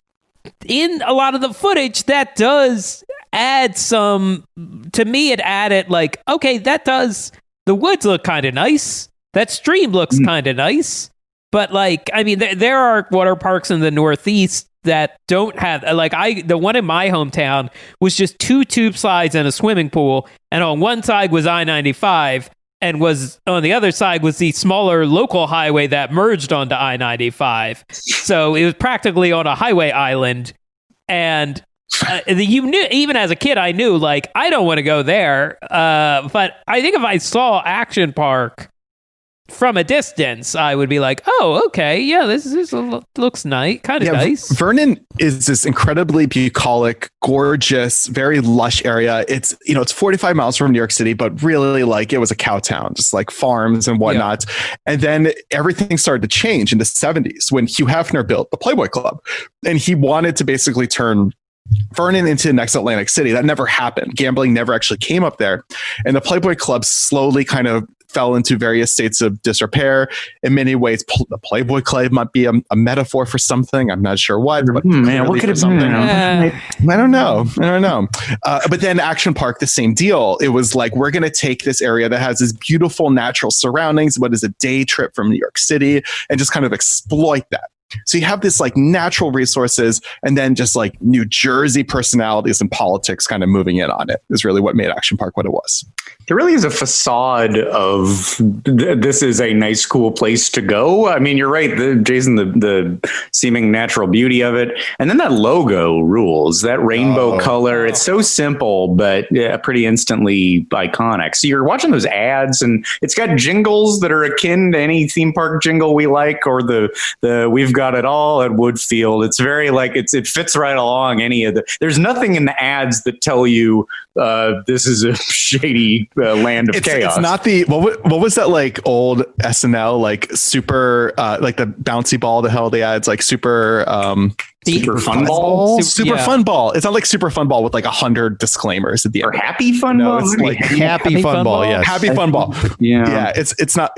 in a lot of the footage, that does add some, to me, it added like, okay, the woods look kind of nice. That stream looks kind of nice. But like, I mean, there are water parks in the Northeast that don't have, like the one in my hometown was just 2 tube slides and a swimming pool. And on one side was I-95 and was on the other side was the smaller local highway that merged onto I-95. So it was practically on a highway island. And you knew, even as a kid, I knew like, I don't want to go there. But I think if I saw Action Park from a distance, I would be like, oh, okay, yeah, this looks nice, kind of nice.
Vernon is this incredibly bucolic, gorgeous, very lush area. It's, it's 45 miles from New York City, but really like it was a cow town, just like farms and whatnot. Yeah. And then everything started to change in the 70s when Hugh Hefner built the Playboy Club. And he wanted to basically turn Vernon into the next Atlantic City. That never happened. Gambling never actually came up there. And the Playboy Club slowly kind of fell into various states of disrepair. In many ways, the Playboy Club might be a metaphor for something. I'm not sure what. But
what could it be?
I don't know. But then Action Park, the same deal. It was like, we're going to take this area that has this beautiful natural surroundings, what is a day trip from New York City, and just kind of exploit that. So you have this like natural resources and then just like New Jersey personalities and politics kind of moving in on it is really what made Action Park what it was.
There really is a facade of this is a nice, cool place to go. I mean, you're right, Jason, the seeming natural beauty of it. And then that logo rules, that rainbow color. It's so simple, but pretty instantly iconic. So you're watching those ads and it's got jingles that are akin to any theme park jingle we like, or the We've Got It All at Woodfield. It's very like, it fits right along any of there's nothing in the ads that tell you this is a shady land of chaos.
It's not the what was that like old SNL like super like the bouncy ball the hell they ads like super
Super Fun Ball?
Super Fun Ball. It's not like Super Fun Ball with like 100 disclaimers at the end.
Or Happy Fun Ball?
It's like
Happy Fun Ball, yes.
Happy Fun Ball. Yeah. It's not,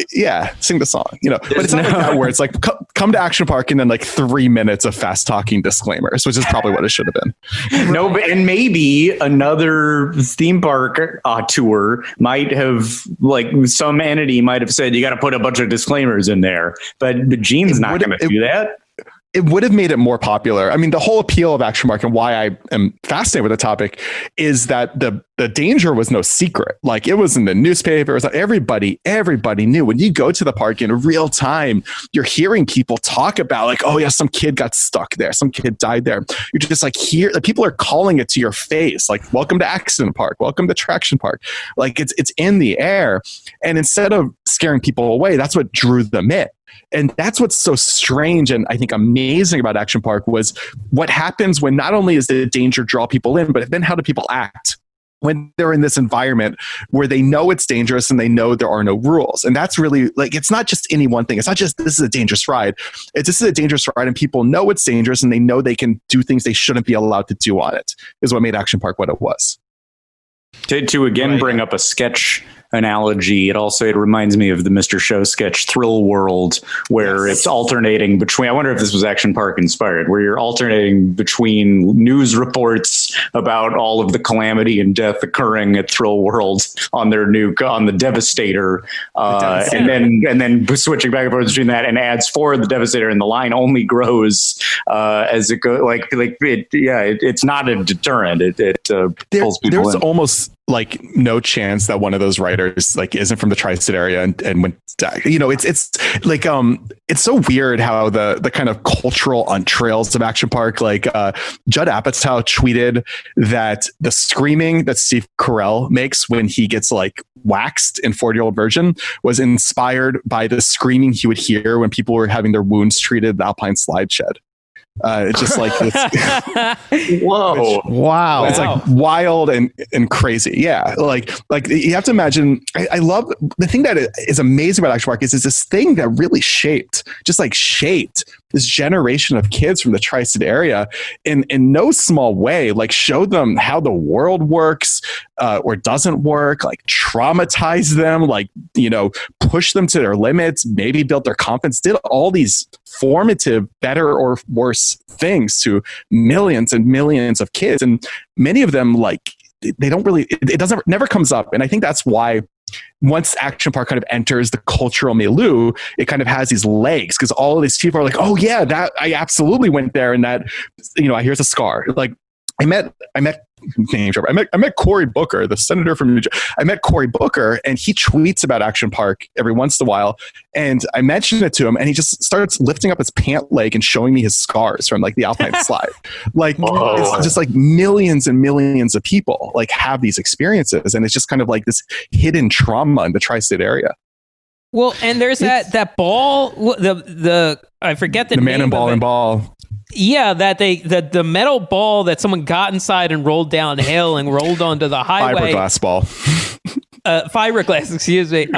sing the song, but it's not like that where it's like, come to Action Park and then like 3 minutes of fast talking disclaimers, which is probably what it should have been.
No, but and maybe another theme park tour might have, like some entity might have said, you got to put a bunch of disclaimers in there, but Gene's not going to do that.
it would have made it more popular. I mean, the whole appeal of Action Park and why I am fascinated with the topic is that the danger was no secret. Like, it was in the newspaper. It was like everybody knew. When you go to the park in real time, you're hearing people talk about like, oh yeah, some kid got stuck there. Some kid died there. You're just like, people are calling it to your face. Like, welcome to Accident Park. Welcome to Traction Park. Like, it's in the air. And instead of scaring people away, that's what drew them in. And that's what's so strange and I think amazing about Action Park was what happens when not only is the danger draw people in, but then how do people act when they're in this environment where they know it's dangerous and they know there are no rules. And that's really like, it's not just any one thing. It's not just, this is a dangerous ride. This is a dangerous ride and people know it's dangerous and they know they can do things they shouldn't be allowed to do on it, is what made Action Park what it was.
To again bring up a sketch analogy, it reminds me of the Mr. Show sketch Thrill World, where it's alternating between, I wonder if this was Action Park inspired, where you're alternating between news reports about all of the calamity and death occurring at Thrill World on the Devastator, and then switching back and forth between that and ads for the Devastator, and the line only grows as it goes. It's not a deterrent. It pulls people
there's
in.
Almost like no chance that one of those writers like isn't from the tri-state area and went, you know, it's like it's so weird how the kind of cultural entrails of Action Park, like Judd Apatow tweeted that the screaming that Steve Carell makes when he gets like waxed in 40-year-old virgin was inspired by the screaming he would hear when people were having their wounds treated at the Alpine Slide Shed. It's just like this.
Whoa!
Wow!
It's like wild and crazy. Yeah, like you have to imagine. I love the thing that is amazing about Action Park is this thing that really shaped this generation of kids from the tri-state area in no small way. Like, showed them how the world works or doesn't work. Like, traumatized them. Like, you know, push them to their limits. Maybe built their confidence. Did all these formative, better or worse things to millions and millions of kids, and many of them, like, they don't really, it doesn't, never comes up. And I think that's why once Action Park kind of enters the cultural milieu, it kind of has these legs, because all of these people are like, oh yeah, that I absolutely went there, and that, you know, here's a scar. Like, I met Cory Booker, the senator from New Jersey. I met Cory Booker, and he tweets about Action Park every once in a while. And I mentioned it to him, and he just starts lifting up his pant leg and showing me his scars from like the Alpine slide. Like, it's just like millions and millions of people like have these experiences, and it's just kind of like this hidden trauma in the tri-state area.
Well, and there's that ball, the I forget the name
man and ball
of it.
and ball.
Yeah, the metal ball that someone got inside and rolled downhill and rolled onto the highway.
Fiberglass ball.
Fiberglass, excuse me.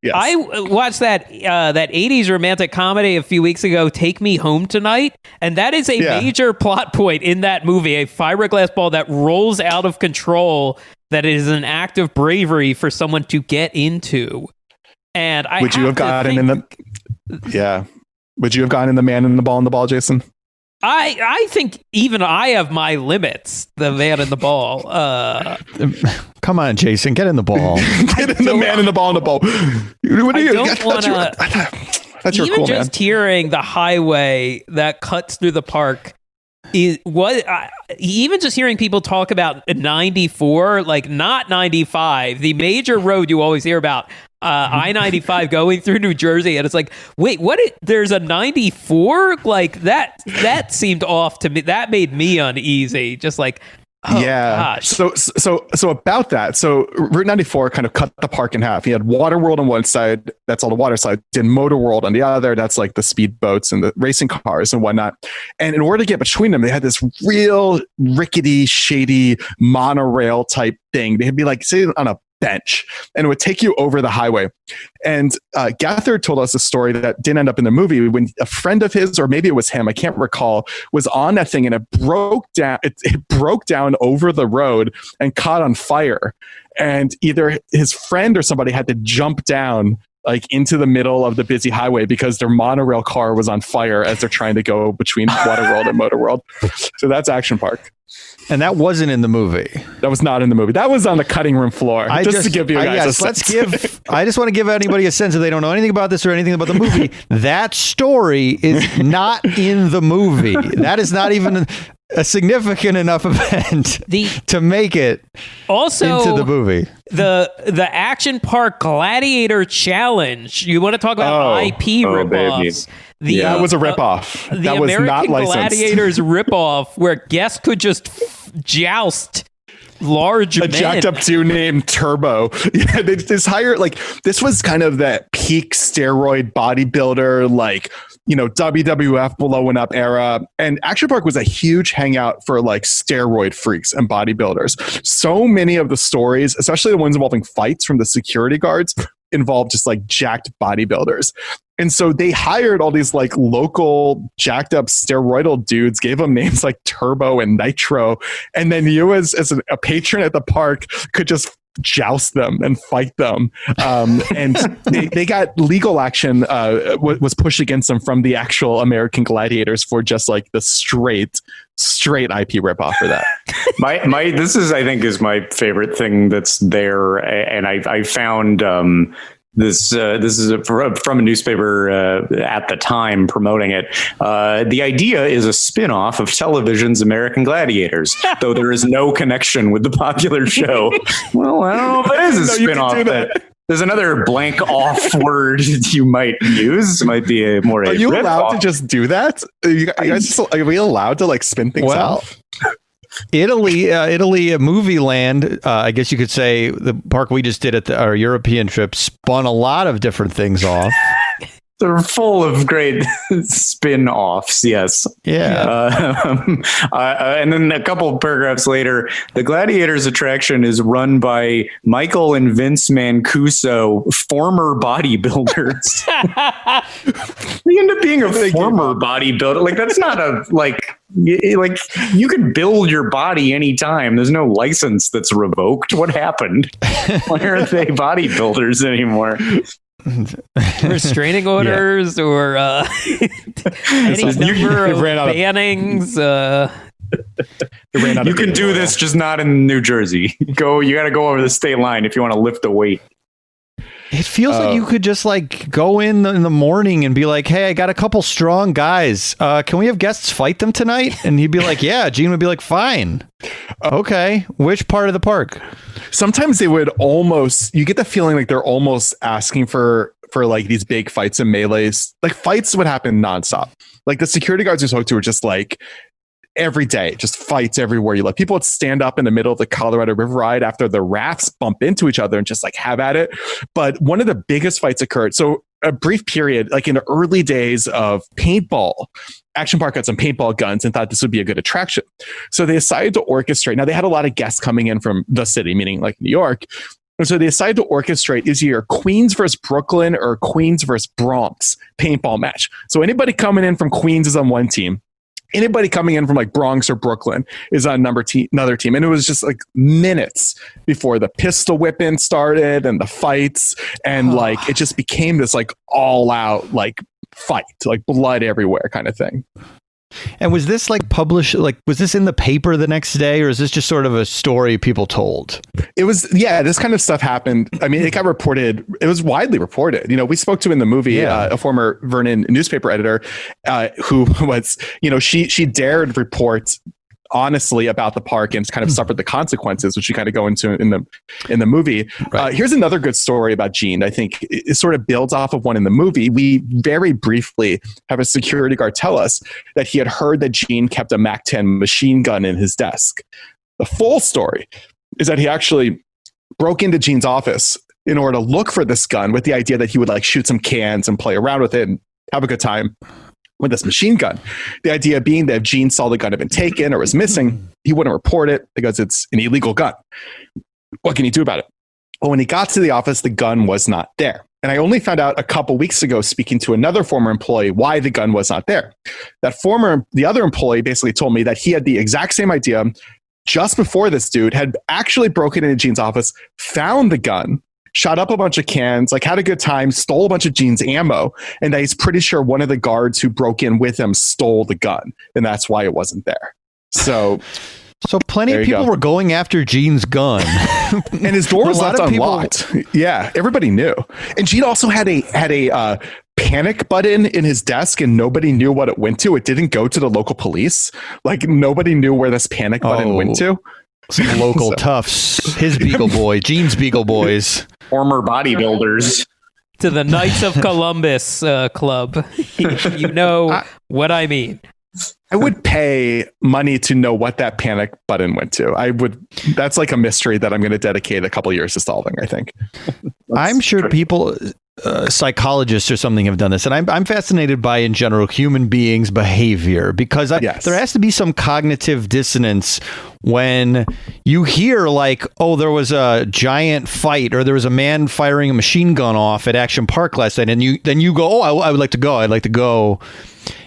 Yes.
I watched that 80s romantic comedy a few weeks ago, Take Me Home Tonight, and that is a major plot point in that movie, a fiberglass ball that rolls out of control, that is an act of bravery for someone to get into. And
would you have gotten in the man in the ball and the ball, Jason?
I think even I have my limits. The man in the ball.
Come on, Jason, get in the ball.
Get in the man in the ball and the ball. What are you?
Don't want to.
Even
cool,
just
hearing the highway that cuts through the park is what. Even just hearing people talk about 94, like not 95, the major road you always hear about. I-95 going through New Jersey, and it's like, wait, what? There's a 94? Like that seemed off to me. That made me uneasy. Just like, oh, gosh.
So about that. So Route 94 kind of cut the park in half. You had Waterworld on one side, that's all the water side, then Motor World on the other, that's like the speedboats and the racing cars and whatnot. And in order to get between them, they had this real rickety, shady monorail type thing. They'd be like sitting on a bench, and it would take you over the highway. And Gathard told us a story that didn't end up in the movie, when a friend of his, or maybe it was him, I can't recall, was on that thing, and it broke down. It broke down over the road and caught on fire. And either his friend or somebody had to jump down like into the middle of the busy highway because their monorail car was on fire as they're trying to go between Waterworld and Motorworld. So that's Action Park.
And that wasn't in the movie.
That was not in the movie. That was on the cutting room floor. Just to give you guys a sense.
I just want to give anybody a sense if they don't know anything about this or anything about the movie. That story is not in the movie. That is not even a significant enough event to make it into the movie.
The Action Park Gladiator Challenge. You want to talk about IP ripoffs?
That was a ripoff. That was
American
not licensed.
Gladiators ripoff, where guests could just joust large men.
A jacked up dude named Turbo. Yeah, they just hired, like, this was kind of that peak steroid bodybuilder, like, you know, WWF blowing up era. And Action Park was a huge hangout for like steroid freaks and bodybuilders. So many of the stories, especially the ones involving fights from the security guards, involved just like jacked bodybuilders. And so they hired all these like local jacked up steroidal dudes, gave them names like Turbo and Nitro. And then you as a patron at the park could just joust them and fight them. And they got legal action was pushed against them from the actual American Gladiators for just like the straight IP ripoff for that.
This is, I think, is my favorite thing that's there. And I found this is from a newspaper at the time promoting it. The idea is a spin-off of television's American Gladiators, though there is no connection with the popular show. Well, I don't know if it is a spin-off. There's another blank off word you might use. It might be a more.
Are you allowed to just do that? Are we allowed to like spin things out?
Italy, movie land. I guess you could say the park we just did at our European trip spun a lot of different things off.
They're full of great spin-offs, yes.
Yeah.
And then a couple of paragraphs later, the Gladiators attraction is run by Michael and Vince Mancuso, former bodybuilders. They end up being a former bodybuilder. Like, that's not a, like you can build your body anytime. There's no license that's revoked. What happened? Why aren't they bodybuilders anymore?
Restraining orders or any number of bannings.
You can do this, just not in New Jersey. You got to go over the state line if you want to lift a weight.
It feels like you could just like go in the morning and be like, hey, I got a couple strong guys. Can we have guests fight them tonight? And he'd be like, yeah. Gene would be like, fine. Okay. Which part of the park?
Sometimes they would you get the feeling like they're almost asking for like these big fights and melees. Like fights would happen nonstop. Like the security guards we spoke to were just like, every day, just fights everywhere you look. People would stand up in the middle of the Colorado River ride after the rafts bump into each other and just like have at it. But one of the biggest fights occurred. So a brief period, like in the early days of paintball, Action Park got some paintball guns and thought this would be a good attraction. So they decided to orchestrate. Now they had a lot of guests coming in from the city, meaning like New York. And so they decided to orchestrate is either Queens versus Brooklyn or Queens versus Bronx paintball match. So anybody coming in from Queens is on one team. Anybody coming in from like Bronx or Brooklyn is on another team. And it was just like minutes before the pistol whipping started and the fights. And like, it just became this like all out like fight, like blood everywhere kind of thing.
And was this like published, like, was this in the paper the next day or is this just sort of a story people told?
It was, yeah, this kind of stuff happened. I mean, it got reported. It was widely reported. You know, we spoke to in the movie, a former Vernon newspaper editor who was, you know, she dared report honestly about the park and kind of suffered the consequences, which you kind of go into in the movie. Right. Here's another good story about Gene. I think it sort of builds off of one in the movie. We very briefly have a security guard tell us that he had heard that Gene kept a MAC-10 machine gun in his desk. The full story is that he actually broke into Gene's office in order to look for this gun with the idea that he would like shoot some cans and play around with it and have a good time with this machine gun. The idea being that if Gene saw the gun had been taken or was missing, he wouldn't report it because it's an illegal gun. What can he do about it? Well, when he got to the office, the gun was not there. And I only found out a couple weeks ago, speaking to another former employee, why the gun was not there. The other employee basically told me that he had the exact same idea just before this dude had actually broken into Gene's office, found the gun, shot up a bunch of cans, like had a good time, stole a bunch of Gene's ammo, and that he's pretty sure one of the guards who broke in with him stole the gun, and that's why it wasn't there. So
So plenty of people were going after Gene's gun,
and his door was left unlocked. Yeah, everybody knew. And Gene also had a panic button in his desk, and nobody knew what it went to. It didn't go to the local police. Like nobody knew where this panic button went to.
Some local toughs, his Beagle Boy, Gene's Beagle Boys,
former bodybuilders.
To the Knights of Columbus club. You know what I mean.
I would pay money to know what that panic button went to. That's like a mystery that I'm going to dedicate a couple years to solving, I think.
I'm sure people, psychologists or something have done this. And I'm fascinated by, in general, human beings' behavior, because there has to be some cognitive dissonance when you hear like, oh, there was a giant fight, or there was a man firing a machine gun off at Action Park last night, and then you go, oh, I would like to go. I'd like to go.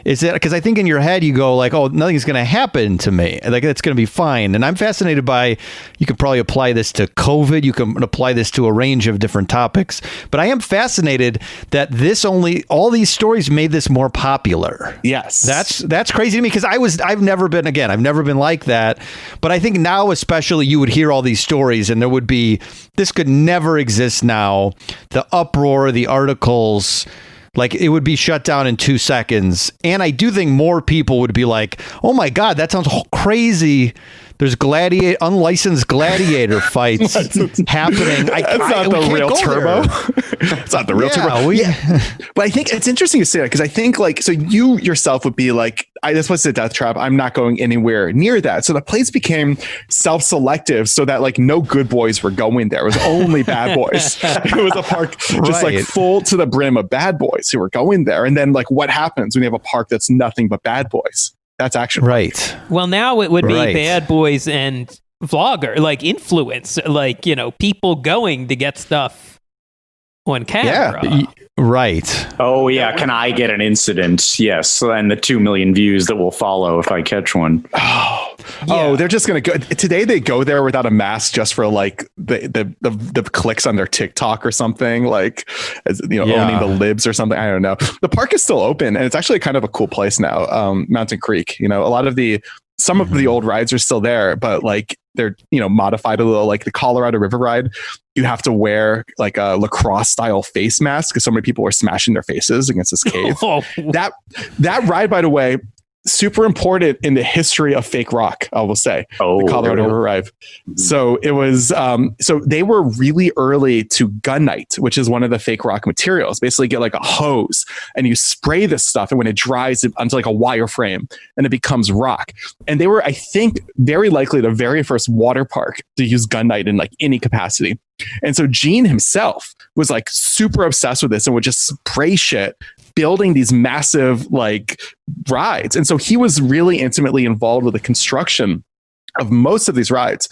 Is it because I think in your head you go like, oh, nothing's going to happen to me, like it's going to be fine. And I'm fascinated by, you could probably apply this to COVID, you can apply this to a range of different topics, but I am fascinated that all these stories made this more popular.
Yes,
that's crazy to me, because I've never been like that. But I think now especially you would hear all these stories, and this could never exist now. The uproar, the articles. Like, it would be shut down in 2 seconds. And I do think more people would be like, oh my God, that sounds crazy. There's unlicensed gladiator fights happening.
That's not the real Turbo. It's not the real Turbo. But I think it's interesting to say that, because I think so you yourself would be like, this was a death trap. I'm not going anywhere near that. So the place became self-selective, so that like no good boys were going there. It was only bad boys. It was a park just like full to the brim of bad boys who were going there. And then like, what happens when you have a park that's nothing but bad boys? That's action.
Right.
Well, now it would be bad boys and vlogger, like influence, like, people going to get stuff on camera.
Yeah. Right.
Oh, yeah. Can I get an incident? Yes. And the 2 million views that will follow if I catch one.
Oh, they're just going to go. Today they go there without a mask just for like the clicks on their TikTok or something, like, owning the libs or something. I don't know. The park is still open, and it's actually kind of a cool place now. Mountain Creek, a lot of some of the old rides are still there, but like they're, modified a little. Like the Colorado River ride, you have to wear like a lacrosse style face mask because so many people were smashing their faces against this cave. That ride, by the way, super important in the history of fake rock, I will say. The Colorado River ride. So it was, so they were really early to gunite, which is one of the fake rock materials. Basically get like a hose and you spray this stuff, and when it dries onto like a wire frame, and it becomes rock. And they were, I think, very likely the very first water park to use gunite in like any capacity. And so Gene himself was like super obsessed with this and would just spray shit, building these massive like rides. And so he was really intimately involved with the construction of most of these rides.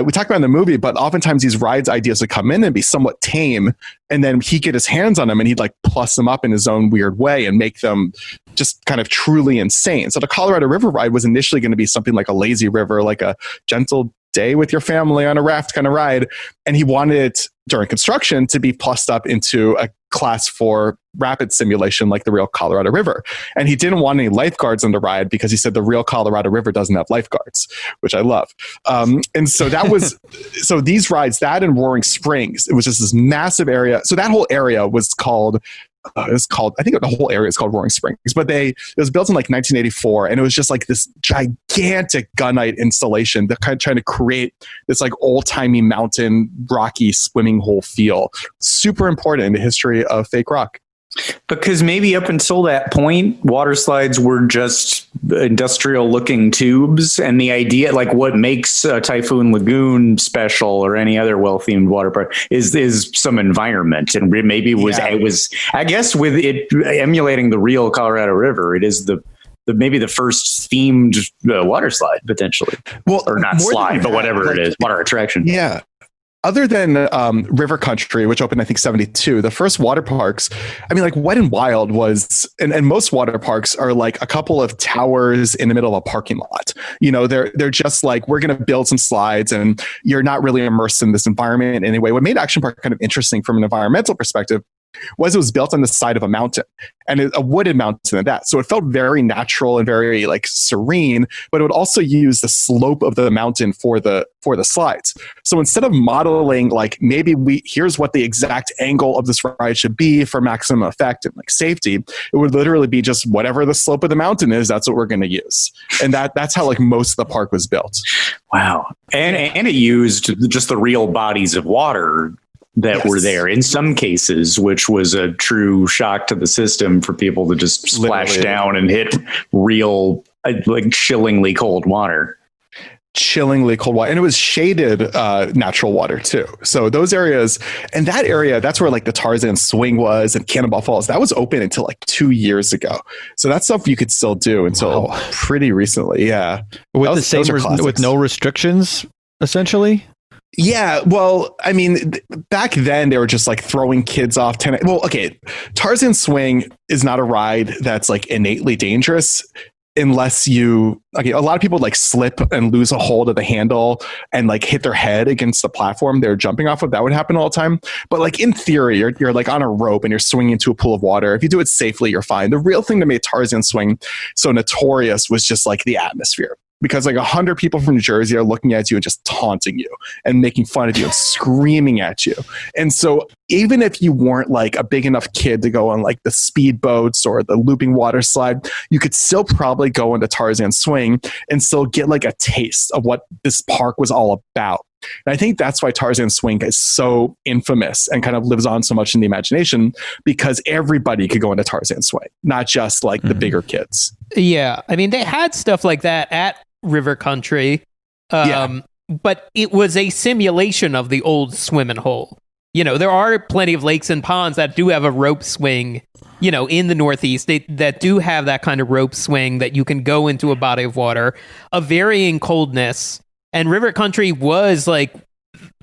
We talk about in the movie, but oftentimes these rides ideas would come in and be somewhat tame, and then he'd get his hands on them and he'd like plus them up in his own weird way and make them just kind of truly insane. So the Colorado River ride was initially going to be something like a lazy river, like a gentle day with your family on a raft kind of ride. And he wanted it during construction to be plussed up into a class 4 rapid simulation like the real Colorado River. And he didn't want any lifeguards on the ride because he said the real Colorado River doesn't have lifeguards, which I love. And so that was, so these rides, that and Roaring Springs, it was just this massive area. So that whole area was called, I think the whole area is called Roaring Springs, but it was built in like 1984, and it was just like this gigantic gunite installation that kind of trying to create this like old-timey mountain rocky swimming hole feel. Super important in the history of fake rock.
Because maybe up until that point, water slides were just industrial looking tubes. And the idea, like what makes Typhoon Lagoon special or any other well-themed water park is some environment. And maybe it was, I guess with it emulating the real Colorado River, it is maybe the first themed water slide potentially. Well, or not slide, but whatever it is, water attraction.
Yeah. Other than River Country, which opened, I think, 72, the first water parks, I mean, like Wet and Wild was, and most water parks are like a couple of towers in the middle of a parking lot. They're just like, we're going to build some slides, and you're not really immersed in this environment anyway. What made Action Park kind of interesting from an environmental perspective was it was built on the side of a mountain, and a wooded mountain at that. So it felt very natural and very like serene, but it would also use the slope of the mountain for the slides. So instead of modeling like maybe here's what the exact angle of this ride should be for maximum effect and like safety, it would literally be just whatever the slope of the mountain is, that's what we're going to use. And that's how like most of the park was built.
Wow. And it used just the real bodies of water that were there in some cases, which was a true shock to the system for people to just splash down and hit real, like chillingly cold water.
Chillingly cold water. And it was shaded natural water too. So those areas, and that area, that's where like the Tarzan Swing was and Cannonball Falls, that was open until like 2 years ago. So that's stuff you could still do until pretty recently. Yeah.
With the same, with no restrictions, essentially.
Yeah, well, I mean, back then they were just like throwing kids off 10. Well, okay, Tarzan Swing is not a ride that's like innately dangerous unless a lot of people like slip and lose a hold of the handle and like hit their head against the platform they're jumping off of. That would happen all the time. But like in theory, you're like on a rope and you're swinging into a pool of water. If you do it safely, you're fine. The real thing that made Tarzan Swing so notorious was just like the atmosphere. Because like 100 people from New Jersey are looking at you and just taunting you and making fun of you and screaming at you. And so even if you weren't like a big enough kid to go on like the speed boats or the looping water slide, you could still probably go into Tarzan Swing and still get like a taste of what this park was all about. And I think that's why Tarzan Swing is so infamous and kind of lives on so much in the imagination, because everybody could go into Tarzan Swing, not just like the bigger kids.
Yeah. I mean, they had stuff like that at River Country, but it was a simulation of the old swimming hole. You know, there are plenty of lakes and ponds that do have a rope swing, you know, in the Northeast that do have that kind of rope swing that you can go into a body of water of varying coldness. And River Country was like,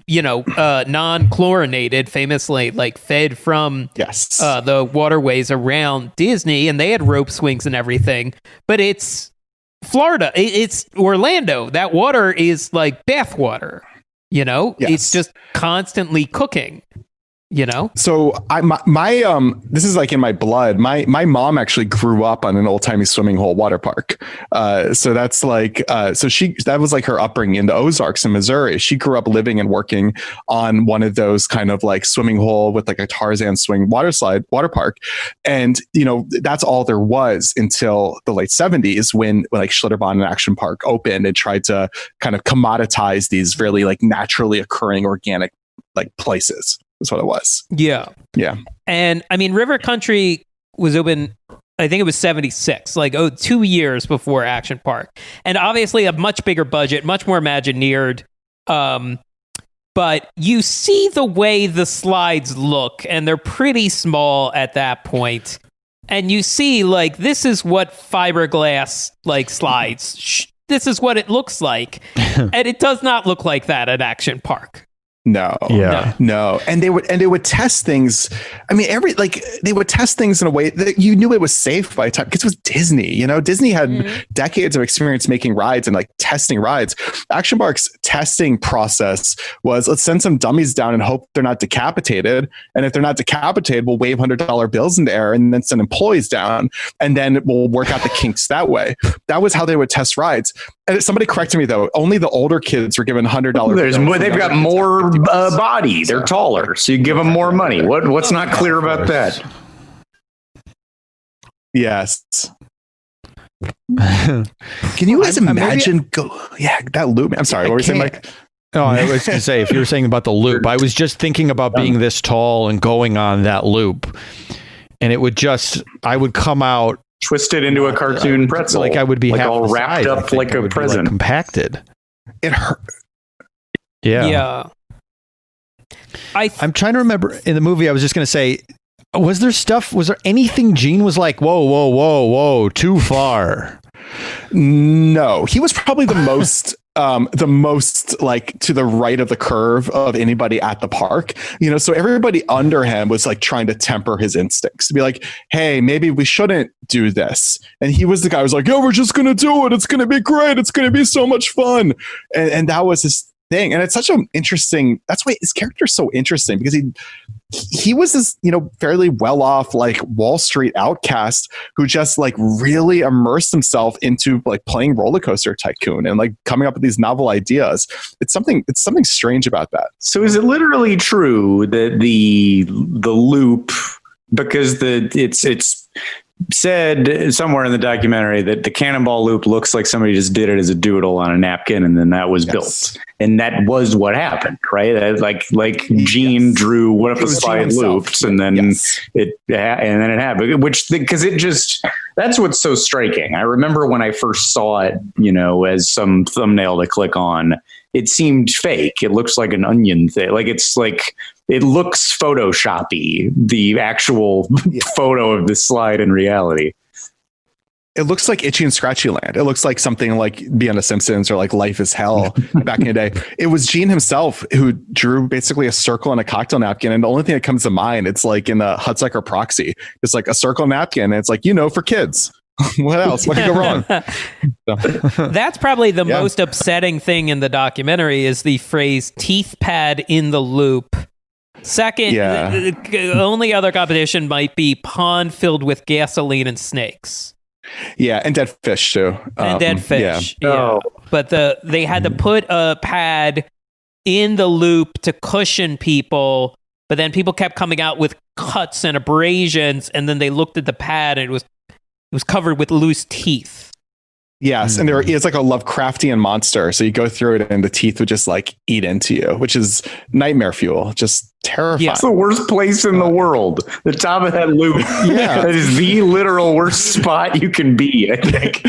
you know, non-chlorinated, famously, like fed from the waterways around Disney, and they had rope swings and everything. But it's Florida, it's Orlando. That water is like bath water, you know? It's just constantly cooking. You know, so
my this is like in my blood. My mom actually grew up on an old timey swimming hole water park. So that's like that was like her upbringing in the Ozarks in Missouri. She grew up living and working on one of those kind of like swimming hole with like a Tarzan Swing water park. And, you know, that's all there was until the late 70s when like Schlitterbahn and Action Park opened and tried to kind of commoditize these really like naturally occurring organic like places. That's what it was.
Yeah.
Yeah.
And I mean, River Country was open, I think it was 76, like 2 years before Action Park. And obviously a much bigger budget, much more Imagineered. But you see the way the slides look, and they're pretty small at that point. And you see, like, this is what fiberglass, like, slides, this is what it looks like. And it does not look like that at Action Park.
No. And they would test things. I mean, they would test things in a way that you knew it was safe by the time, because it was Disney, you know, Disney had decades of experience making rides and like testing rides. Action Park's testing process was, let's send some dummies down and hope they're not decapitated. And if they're not decapitated, we'll wave $100 bills in the air and then send employees down. And then we'll work out the kinks that way. That was how they would test rides. And somebody corrected me though. Only the older kids were given $100.
They've got more body. They're taller, so you give them more money. What's not clear about that?
Yes. Can you guys imagine? That loop. I'm sorry. What were you saying, Mike?
No, I was going to say, if you were saying about the loop, I was just thinking about being this tall and going on that loop, and it would I would come out
twisted into a cartoon pretzel,
like I would be
like
half
all wrapped
size.
up like a present,
like compacted.
It hurt.
Yeah.
I'm trying to remember in the movie. I was just going to say, was there anything Gene was like, whoa, too far?
No, he was probably the most like to the right of the curve of anybody at the park, you know, so everybody under him was like trying to temper his instincts to be like, hey, maybe we shouldn't do this. And he was the guy who was like, yeah, we're just going to do it. It's going to be great. It's going to be so much fun. And that was thing. And it's such an interesting, that's why his character is so interesting, because he was this, fairly well-off, like Wall Street outcast who just like really immersed himself into like playing roller coaster tycoon and like coming up with these novel ideas. It's something strange about that.
So is it literally true that the loop, because it's said somewhere in the documentary that the Cannonball Loop looks like somebody just did it as a doodle on a napkin and then that was built. And that was what happened, right? Like Gene drew one of the slide loops and then it happened, because that's what's so striking. I remember when I first saw it, as some thumbnail to click on, it seemed fake. It looks like an onion thing. It looks Photoshoppy, the actual photo of the slide in reality.
It looks like Itchy and Scratchy Land. It looks like something like Beyond the Simpsons or like Life is Hell back in the day. It was Gene himself who drew basically a circle and a cocktail napkin. And the only thing that comes to mind, it's like in the Hudsucker Proxy. It's like a circle napkin. And it's like, for kids. What else? What could go wrong?
That's probably the most upsetting thing in the documentary is the phrase teeth pad in the loop. Second, the only other competition might be pond filled with gasoline and snakes.
Yeah, and dead fish too.
And dead fish.
Yeah. Oh.
But they had to put a pad in the loop to cushion people, but then people kept coming out with cuts and abrasions, and then they looked at the pad and it was covered with loose teeth.
Yes, and it's like a Lovecraftian monster. So you go through it and the teeth would just like eat into you, which is nightmare fuel. Just terrifying.
Yeah. It's the worst place in the world. The top of that loop. That is the literal worst spot you can be, I think.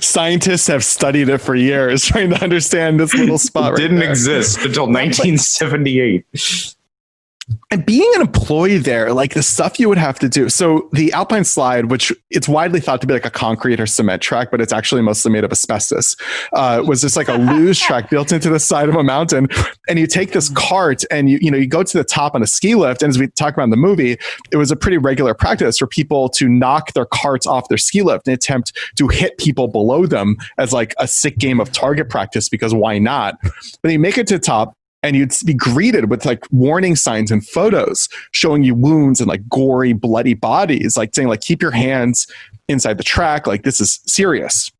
Scientists have studied it for years trying to understand this little spot.
Didn't exist until 1978.
And being an employee there, like the stuff you would have to do. So the Alpine Slide, which it's widely thought to be like a concrete or cement track, but it's actually mostly made of asbestos, was just like a luge track built into the side of a mountain. And you take this cart and you go to the top on a ski lift. And as we talk about in the movie, it was a pretty regular practice for people to knock their carts off their ski lift and attempt to hit people below them as like a sick game of target practice, because why not? But you make it to the top, and you'd be greeted with like warning signs and photos showing you wounds and like gory, bloody bodies, like saying like, keep your hands inside the track. Like, this is serious.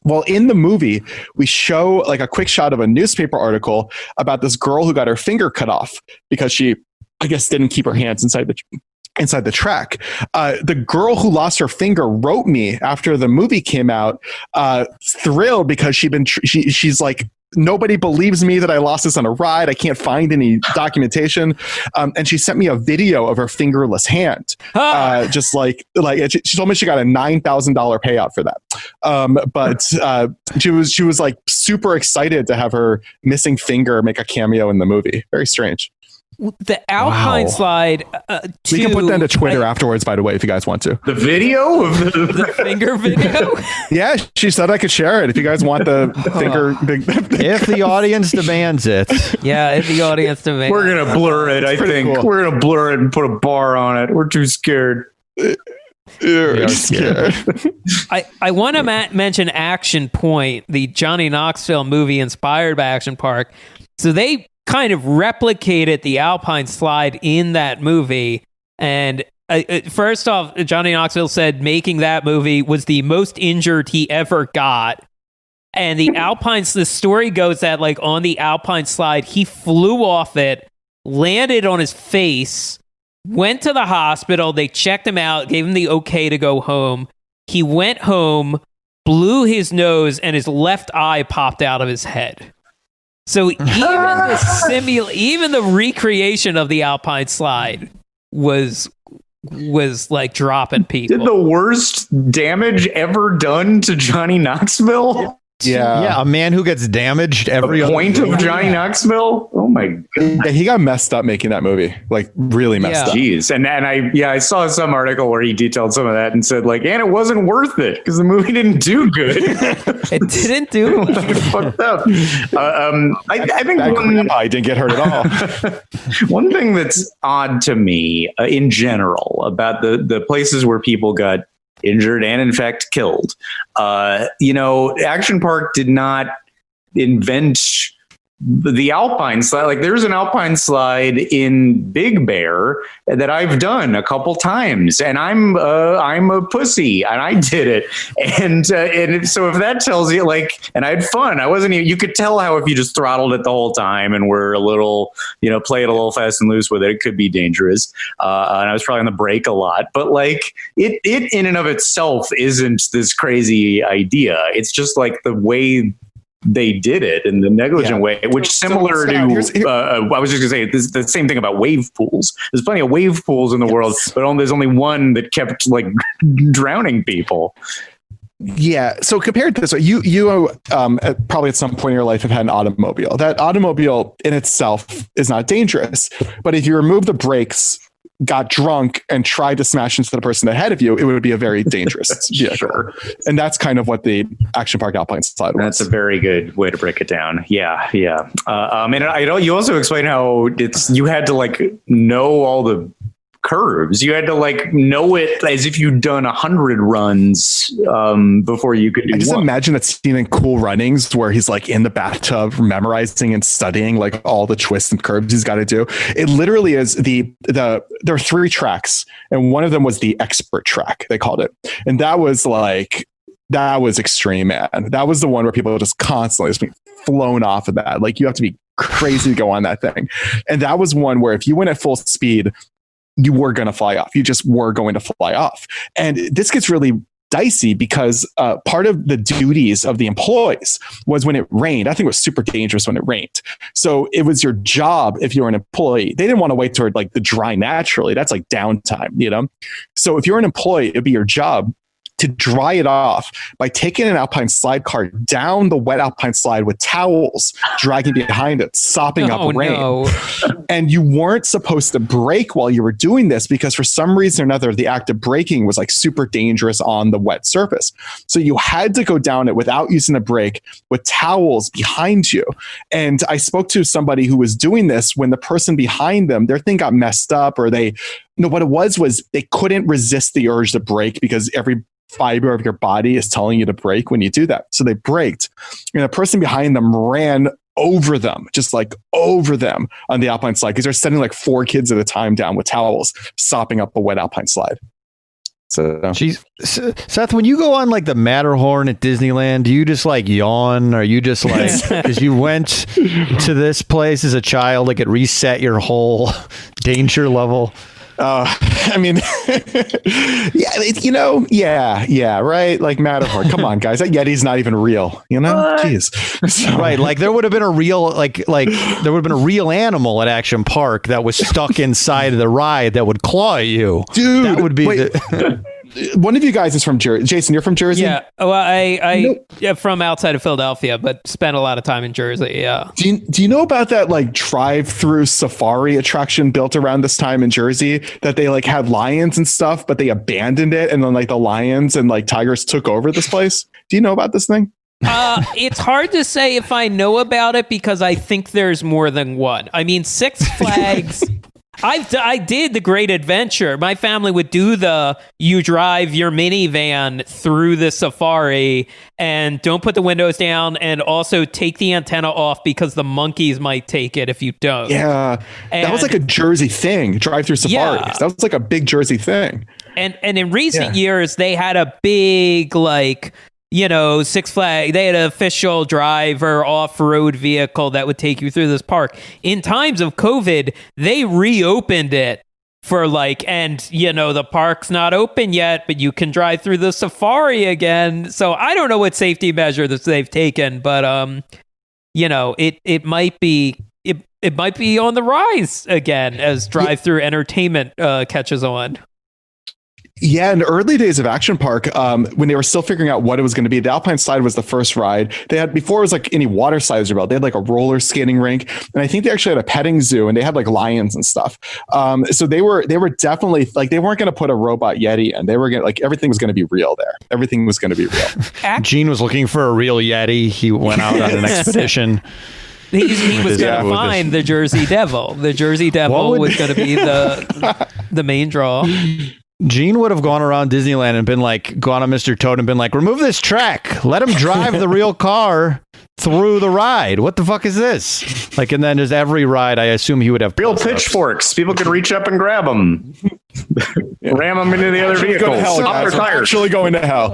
Well, in the movie, we show like a quick shot of a newspaper article about this girl who got her finger cut off because she, I guess, didn't keep her hands inside the track. The girl who lost her finger wrote me after the movie came out, thrilled because she's like, nobody believes me that I lost this on a ride. I can't find any documentation. And she sent me a video of her fingerless hand. Just like she told me she got a $9,000 payout for that. But she was like super excited to have her missing finger make a cameo in the movie. Very strange.
The Alpine Slide.
We can put that into Twitter afterwards, by the way, if you guys want to.
The video of
the finger video?
Yeah, she said I could share it if you guys want the finger.
If the audience demands it.
Yeah, if the audience demands.
We're going to blur it, I think. Cool. We're going to blur it and put a bar on it. We're too scared.
You're scared.
I want to mention Action Point, the Johnny Knoxville movie inspired by Action Park. So they kind of replicated the Alpine Slide in that movie. And first off, Johnny Knoxville said making that movie was the most injured he ever got. And the story goes that like on the Alpine Slide, he flew off it, landed on his face, went to the hospital. They checked him out, gave him the okay to go home. He went home, blew his nose, and his left eye popped out of his head. So even the recreation of the Alpine Slide was like dropping people.
Did the worst damage ever done to Johnny Knoxville?
Yeah,
a man who gets damaged every
point of Johnny Knoxville. Oh my god,
yeah, he got messed up making that movie, like really messed up.
Jeez, and I saw some article where he detailed some of that and said like, and it wasn't worth it because the movie didn't do good.
It didn't do
fucked up. I think
I didn't get hurt at all.
One thing that's odd to me in general about the places where people got injured and in fact killed. Action Park did not invent the alpine slide, like there's an alpine slide in Big Bear that I've done a couple times, and I'm a pussy, and I did it, and so if that tells you, like, and I had fun. I wasn't even, you could tell how if you just throttled it the whole time and were a little, play it a little fast and loose with it, it could be dangerous. And I was probably on the brake a lot, but like it in and of itself isn't this crazy idea. It's just like the way they did it in the negligent way, which similar to, I was just gonna say this, the same thing about wave pools. There's plenty of wave pools in the world, but there's only one that kept like drowning people.
Yeah. So compared to this, you probably at some point in your life have had an automobile. That automobile in itself is not dangerous, but if you remove the brakes, got drunk, and tried to smash into the person ahead of you, it would be a very dangerous vehicle. Sure. And that's kind of what the Action Park Alpine Slide was.
That's a very good way to break it down. Yeah. And I know you also explain how you had to like know all the curves. You had to like know it as if you'd done 100 runs before you could do.
I just
one.
imagine that scene in Cool Runnings where he's like in the bathtub memorizing and studying like all the twists and curves he's got to do. It literally is there are 3 tracks, and one of them was the expert track, they called it, and that was extreme, man. That was the one where people just constantly just being flown off of that. Like you have to be crazy to go on that thing, and that was one where if you went at full speed, you were going to fly off. You just were going to fly off. And this gets really dicey because part of the duties of the employees was when it rained. I think it was super dangerous when it rained. So it was your job if you were an employee. They didn't want to wait toward like the dry naturally. That's like downtime, So if you're an employee, it'd be your job to dry it off by taking an alpine slide cart down the wet alpine slide with towels dragging behind it, sopping up rain. No. And you weren't supposed to brake while you were doing this because for some reason or another, the act of braking was like super dangerous on the wet surface. So you had to go down it without using a brake with towels behind you. And I spoke to somebody who was doing this when the person behind them, their thing got messed up, or what it was they couldn't resist the urge to brake because every fiber of your body is telling you to brake when you do that. So they braked, and the person behind them ran over them, just like over them on the alpine slide because they're sending like 4 kids at a time down with towels, sopping up a wet alpine slide. So,
jeez, Seth, when you go on like the Matterhorn at Disneyland, do you just like yawn? Or are you just like, because you went to this place as a child, like it reset your whole danger level?
I mean, yeah, right. Like Matterhorn. Come on, guys. That Yeti's not even real, Jeez. So.
Right. Like there would have been a real, like there would have been a real animal at Action Park that was stuck inside of the ride that would claw at you.
Dude,
that would be
one of you guys is from Jersey. Jason, you're from Jersey?
Yeah. Well, I from outside of Philadelphia, but spent a lot of time in Jersey. Yeah.
Do you know about that like drive-through safari attraction built around this time in Jersey that they like had lions and stuff, but they abandoned it, and then like the lions and like tigers took over this place? Do you know about this thing?
It's hard to say if I know about it because I think there's more than one. I mean, Six Flags. I did the Great Adventure. My family would do you drive your minivan through the safari and don't put the windows down and also take the antenna off because the monkeys might take it if you don't.
Yeah. That was like a Jersey thing, drive through safaris. Yeah. That was like a big Jersey thing.
And in recent years, they had a big Six Flags, they had an official driver off-road vehicle that would take you through this park. In times of COVID, they reopened it for the park's not open yet, but you can drive through the safari again. So I don't know what safety measures they've taken, but it might be on the rise again as drive-through entertainment catches on.
Yeah, in the early days of Action Park, when they were still figuring out what it was going to be, the Alpine Slide was the first ride. They had, before it was like any water slides or they had like a roller skating rink, and I think they actually had a petting zoo, and they had like lions and stuff. So they were definitely like, they weren't going to put a robot Yeti in. They were going to everything was going to be real there. Everything was going to be real.
Gene was looking for a real Yeti. He went out on an expedition.
He was going to find the Jersey Devil. The Jersey Devil was going to be the main draw.
Gene would have gone around Disneyland and been like, gone on Mr. Toad and been like, remove this track. Let him drive the real car. through the ride. What the fuck is this? Like, and then there's every ride. I assume he would have
real pitchforks. People could reach up and grab them, ram them into the other vehicles.
Actually going to hell.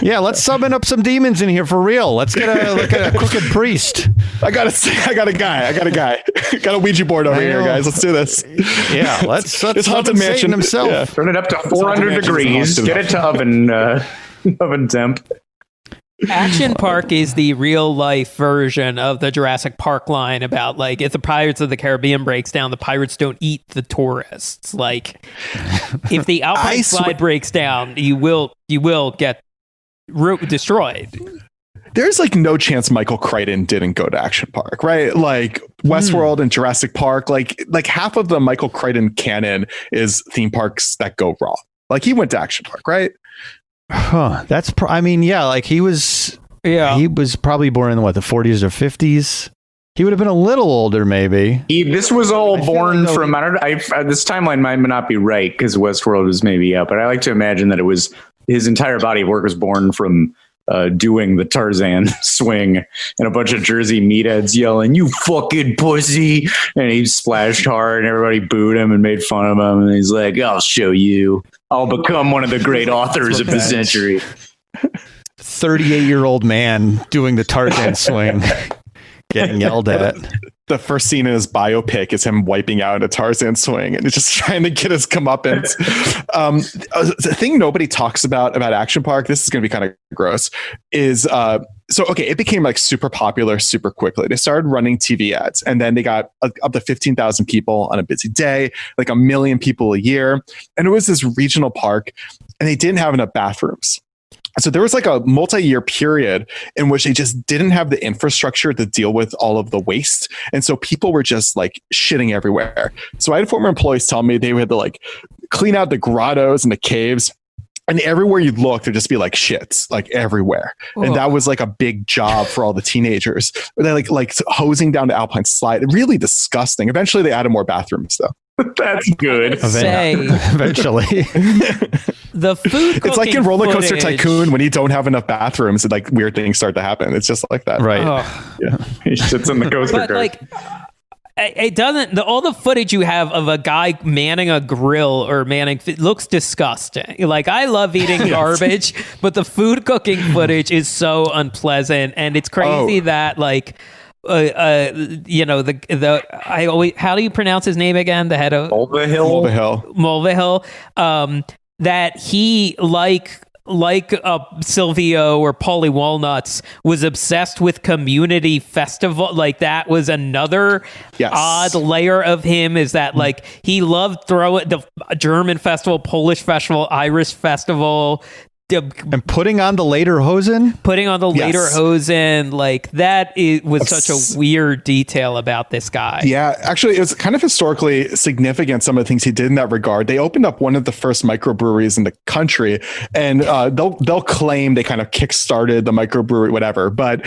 Yeah, let's summon up some demons in here for real. Let's get a crooked priest.
I got a guy. Got a Ouija board over here, guys. Let's do this.
Yeah, let's
This haunted mansion
himself.
Yeah.
Turn it up to 400 degrees. Get it to oven temp.
Action Park is the real life version of the Jurassic Park line about like if the Pirates of the Caribbean breaks down, the pirates don't eat the tourists. Like if the Alpine slide breaks down, you will get destroyed.
There's like no chance Michael Crichton didn't go to Action Park, right? Like Westworld and Jurassic Park, like half of the Michael Crichton canon is theme parks that go wrong. Like he went to Action Park, right?
Huh. That's like he was probably born in the 40s or 50s. He would have been a little older, maybe.
This was all born from, I don't know, this timeline might not be right because Westworld was maybe up, but I like to imagine that it was his entire body of work was born from doing the Tarzan swing and a bunch of Jersey meatheads yelling, "You fucking pussy!" And he splashed hard and everybody booed him and made fun of him. And he's like, "I'll show you. I'll become one of the great authors of the century."
38-year-old man doing the Tarzan swing, getting yelled at.
The first scene in his biopic is him wiping out a Tarzan swing and just trying to get his comeuppance. The thing nobody talks about Action Park, this is going to be kind of gross, is it became like super popular super quickly. They started running TV ads and then they got up to 15,000 people on a busy day, like 1 million people a year. And it was this regional park and they didn't have enough bathrooms. So there was like a multi-year period in which they just didn't have the infrastructure to deal with all of the waste. And so people were just like shitting everywhere. So I had former employees tell me they had to like clean out the grottos and the caves. And everywhere you'd look, there'd just be like shits, like everywhere. Oh. And that was like a big job for all the teenagers. They like hosing down the Alpine slide. Really disgusting. Eventually they added more bathrooms though.
That's good.
Eventually.
The food
it's like in Roller Coaster Tycoon when you don't have enough bathrooms and like weird things start to happen. It's just like that.
Right.
Yeah.
He sits in the coaster
but
car.
Like it doesn't all the footage you have of a guy manning a grill or it looks disgusting. Like I love eating garbage, but the food cooking footage is so unpleasant and it's crazy that like how do you pronounce his name again? The head of Mulvihill. That he like Silvio or Paulie Walnuts was obsessed with community festival. Like that was another odd layer of him is that like he loved throwing the German festival, Polish festival, Irish festival.
And putting on the lederhosen?
Like that was such a weird detail about this guy.
Yeah, actually, it was kind of historically significant, some of the things he did in that regard. They opened up one of the first microbreweries in the country, and they'll claim they kind of kickstarted the microbrewery, whatever. But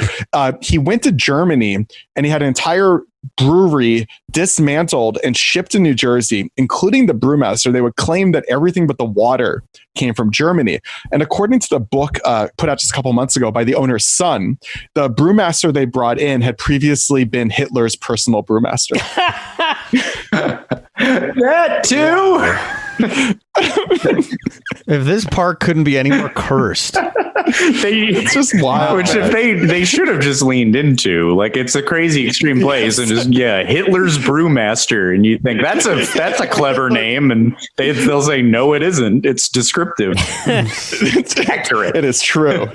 he went to Germany, and he had an entire brewery dismantled and shipped to New Jersey, including the brewmaster. They would claim that everything but the water came from Germany. And according to the book put out just a couple months ago by the owner's son, the brewmaster they brought in had previously been Hitler's personal brewmaster.
That too?
If this park couldn't be any more cursed.
It's just wild.
Which if they should have just leaned into, like it's a crazy extreme place and just Hitler's brewmaster, and you think that's a clever name, and they'll say no, it isn't. It's descriptive. It's accurate.
It is true.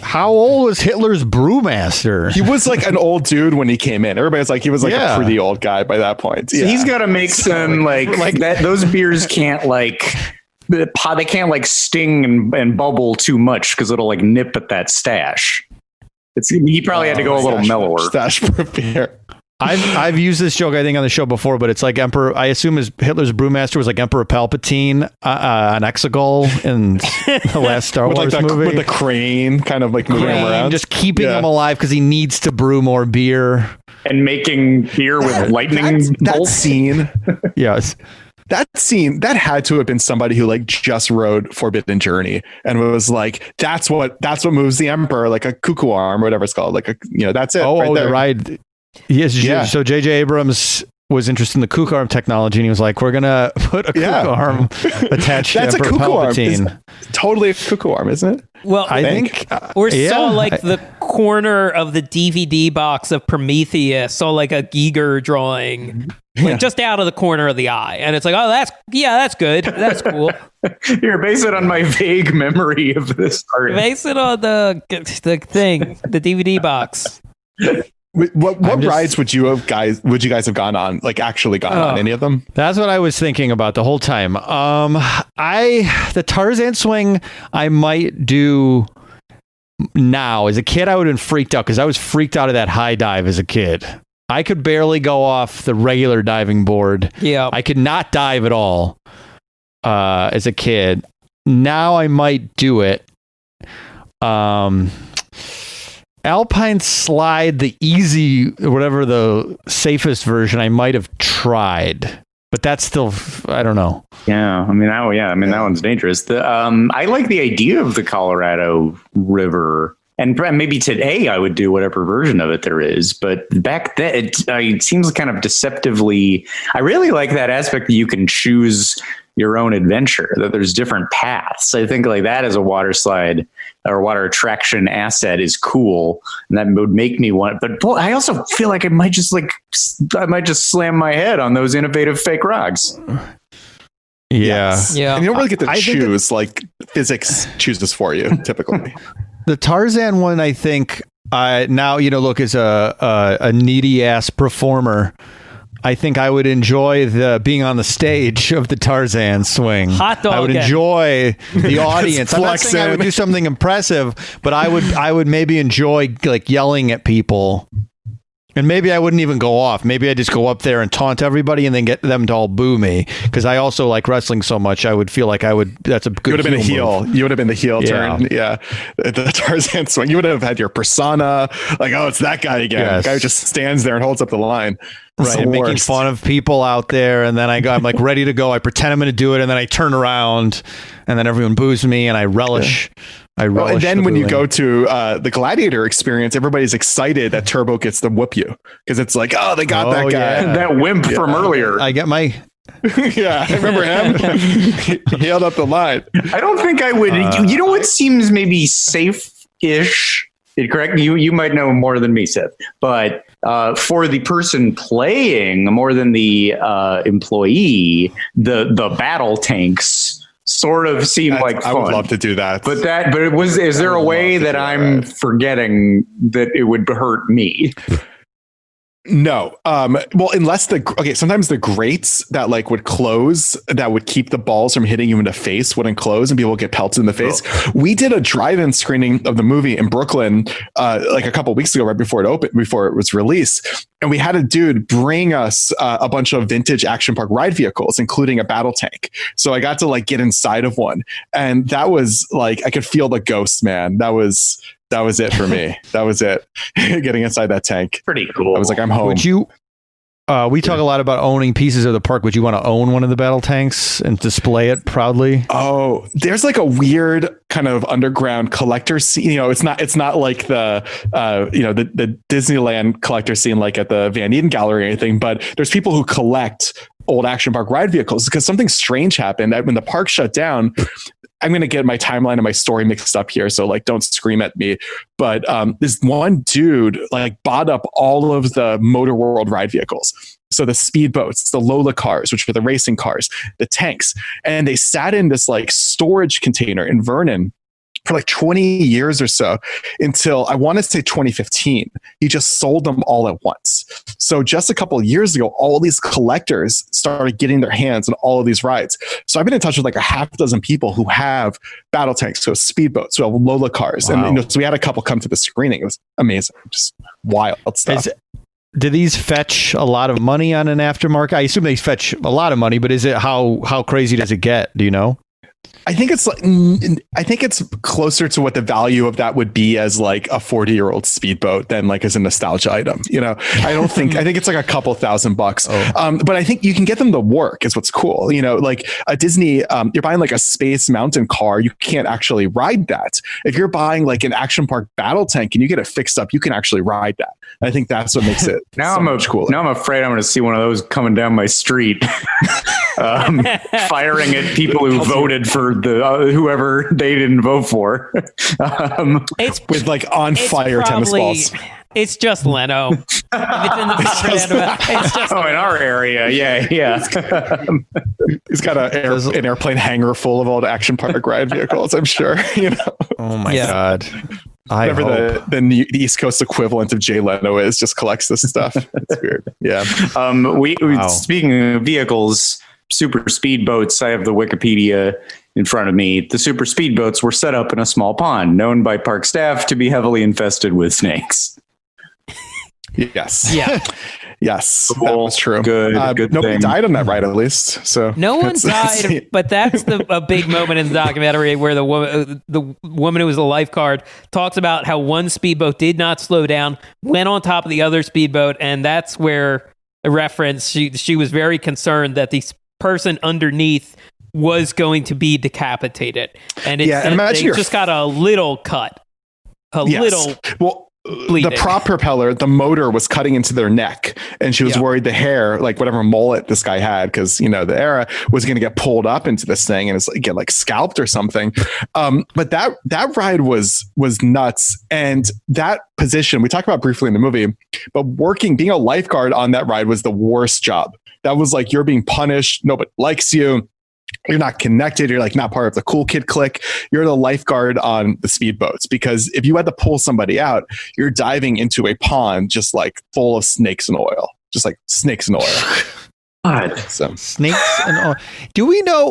How old was Hitler's brewmaster?
He was like an old dude when he came in. Everybody's like he was like a pretty old guy by that point.
So he's got to make some like that. Those beers can't they can't like sting and bubble too much because it'll like nip at that stash. He probably had to go a little mellower.
Stash proof beer.
I've used this joke I think on the show before, but it's like Emperor. I assume Hitler's brewmaster was like Emperor Palpatine on Exegol in the last Star Wars movie
with the crane, kind of like moving him around,
just keeping him alive because he needs to brew more beer
and making beer with lightning bolts.
Scene.
Yes.
that scene, that had to have been somebody who like just rode Forbidden Journey and was like, that's what moves the Emperor, like a cuckoo arm or whatever it's called. Like that's it.
Oh,
there.
the ride. Yes. Yeah. So J.J. Abrams was interested in the cuckoo arm technology, and he was like, we're gonna put a cuckoo arm attached
that's
to Emperor
a cuckoo
Palpatine.
arm. It's totally a cuckoo arm, isn't it?
Well,
I think
or saw like the corner of the DVD box of Prometheus, saw like a Giger drawing, like just out of the corner of the eye, and it's like, oh, that's good, that's cool.
Here, base it on my vague memory of this art.
Base it on the thing, the DVD box.
What rides would you guys have gone on? Like actually gone on any of them?
That's what I was thinking about the whole time. The Tarzan Swing I might do now. As a kid, I would have been freaked out because I was freaked out of that high dive as a kid. I could barely go off the regular diving board.
Yeah,
I could not dive at all as a kid. Now I might do it. Alpine slide, the easy, whatever the safest version, I might have tried, but that's still, I don't know.
Yeah, that one's dangerous. I like the idea of the Colorado River, and maybe today I would do whatever version of it there is. But back then, it seems kind of deceptively. I really like that aspect that you can choose your own adventure, that there's different paths. I think like that as a water slide or water attraction asset is cool, and that would make me want. But boy, I also feel like I might just slam my head on those innovative fake rocks.
Yeah.
And you don't really get to choose, like physics chooses for you typically.
The Tarzan one, I think, now, look, as a needy ass performer, I think I would enjoy the being on the stage of the Tarzan Swing.
Hot dog.
I would enjoy the audience. I'm not saying I would do something impressive, but I would maybe enjoy like yelling at people. And maybe I wouldn't even go off. Maybe I just go up there and taunt everybody and then get them to all boo me. Because I also like wrestling so much, I would feel like that's a good.
You would have been a heel.
Move.
You would have been the heel turn. Yeah. The Tarzan Swing. You would have had your persona. Like, oh, it's that guy again.
Yes.
The guy who just stands there and holds up the line.
Right. And making fun of people out there. And then I'm like ready to go. I pretend I'm going to do it. And then I turn around and then everyone boos me and I relish. Yeah.
And then when you go to the Gladiator experience, everybody's excited that Turbo gets to whoop you because it's like, oh, they got that guy,
that wimp from earlier.
I get my.
Yeah, I remember him. He held up the line.
I don't think I would. You know what seems maybe safe-ish? Correct? You might know more than me, Seth. But for the person playing, more than the employee, the battle tanks sort of seem like fun.
I would love to do that.
But is there a way that I'm forgetting that it would hurt me?
No. Well, unless sometimes the grates that like would close that would keep the balls from hitting you in the face wouldn't close and people would get pelted in the face. Oh. We did a drive-in screening of the movie in Brooklyn like a couple of weeks ago, right before it was released. And we had a dude bring us a bunch of vintage Action Park ride vehicles, including a battle tank. So I got to like get inside of one. And that was like, I could feel the ghost, man. That was it for me. That was it. Getting inside that tank.
Pretty cool.
I was like, I'm home.
Would you? We talk a lot about owning pieces of the park. Would you want to own one of the battle tanks and display it proudly?
Oh, there's like a weird kind of underground collector scene. It's not like the the Disneyland collector scene like at the Van Eden Gallery or anything. But there's people who collect old Action Park ride vehicles because something strange happened when the park shut down. I'm going to get my timeline and my story mixed up here. So like, don't scream at me. But this one dude like bought up all of the Motor World ride vehicles. So the speedboats, the Lola cars, which were the racing cars, the tanks, and they sat in this like storage container in Vernon for like 20 years or so until I want to say 2015. He just sold them all at once. So just a couple of years ago, all these collectors started getting their hands on all of these rides. So I've been in touch with like a half dozen people who have battle tanks, so speedboats, so Lola cars. Wow. And so we had a couple come to the screening. It was amazing. Just wild stuff.
Do these fetch a lot of money on an aftermarket? I assume they fetch a lot of money, but is it how crazy does it get? Do you know?
I think it's closer to what the value of that would be as like a 40-year-old speedboat than like as a nostalgia item. I think it's like a couple $1,000. But I think you can get them to work is what's cool. Like a Disney, you're buying like a Space Mountain car. You can't actually ride that. If you're buying like an Action Park battle tank and you get it fixed up, you can actually ride that. I think that's what makes it much cooler.
Now I'm afraid I'm going to see one of those coming down my street, firing at people who voted for the whoever they didn't vote for.
With like on fire tennis balls.
It's just Leno. If it's in the it's just
in our area, yeah.
He's got an airplane hangar full of old Action Park ride vehicles. I'm sure.
Oh my God.
Whatever the East Coast equivalent of Jay Leno is, just collects this stuff. It's weird. Yeah.
Speaking of vehicles, super speedboats. I have the Wikipedia in front of me. The super speedboats were set up in a small pond known by park staff to be heavily infested with snakes.
Yes.
Yeah.
Yes, that was true.
Good
nobody
thing.
died on that ride, at least. So
no one died, but that's a big moment in the documentary where the woman who was a lifeguard talks about how one speedboat did not slow down, went on top of the other speedboat, and that's where the reference. She was very concerned that the person underneath was going to be decapitated, and they just got a little cut, little.
Well,
bleeding.
The prop propeller, the motor was cutting into their neck, and she was worried the hair, like whatever mullet this guy had, because the era was going to get pulled up into this thing and get like scalped or something. But that ride was nuts, and that position we talked about briefly in the movie, but being a lifeguard on that ride was the worst job. That was like you're being punished. Nobody likes you. You're not connected. You're like not part of the cool kid clique. You're the lifeguard on the speedboats, because if you had to pull somebody out, you're diving into a pond just like full of snakes and oil, just like snakes and oil.
God.
So
snakes and oil. Do we know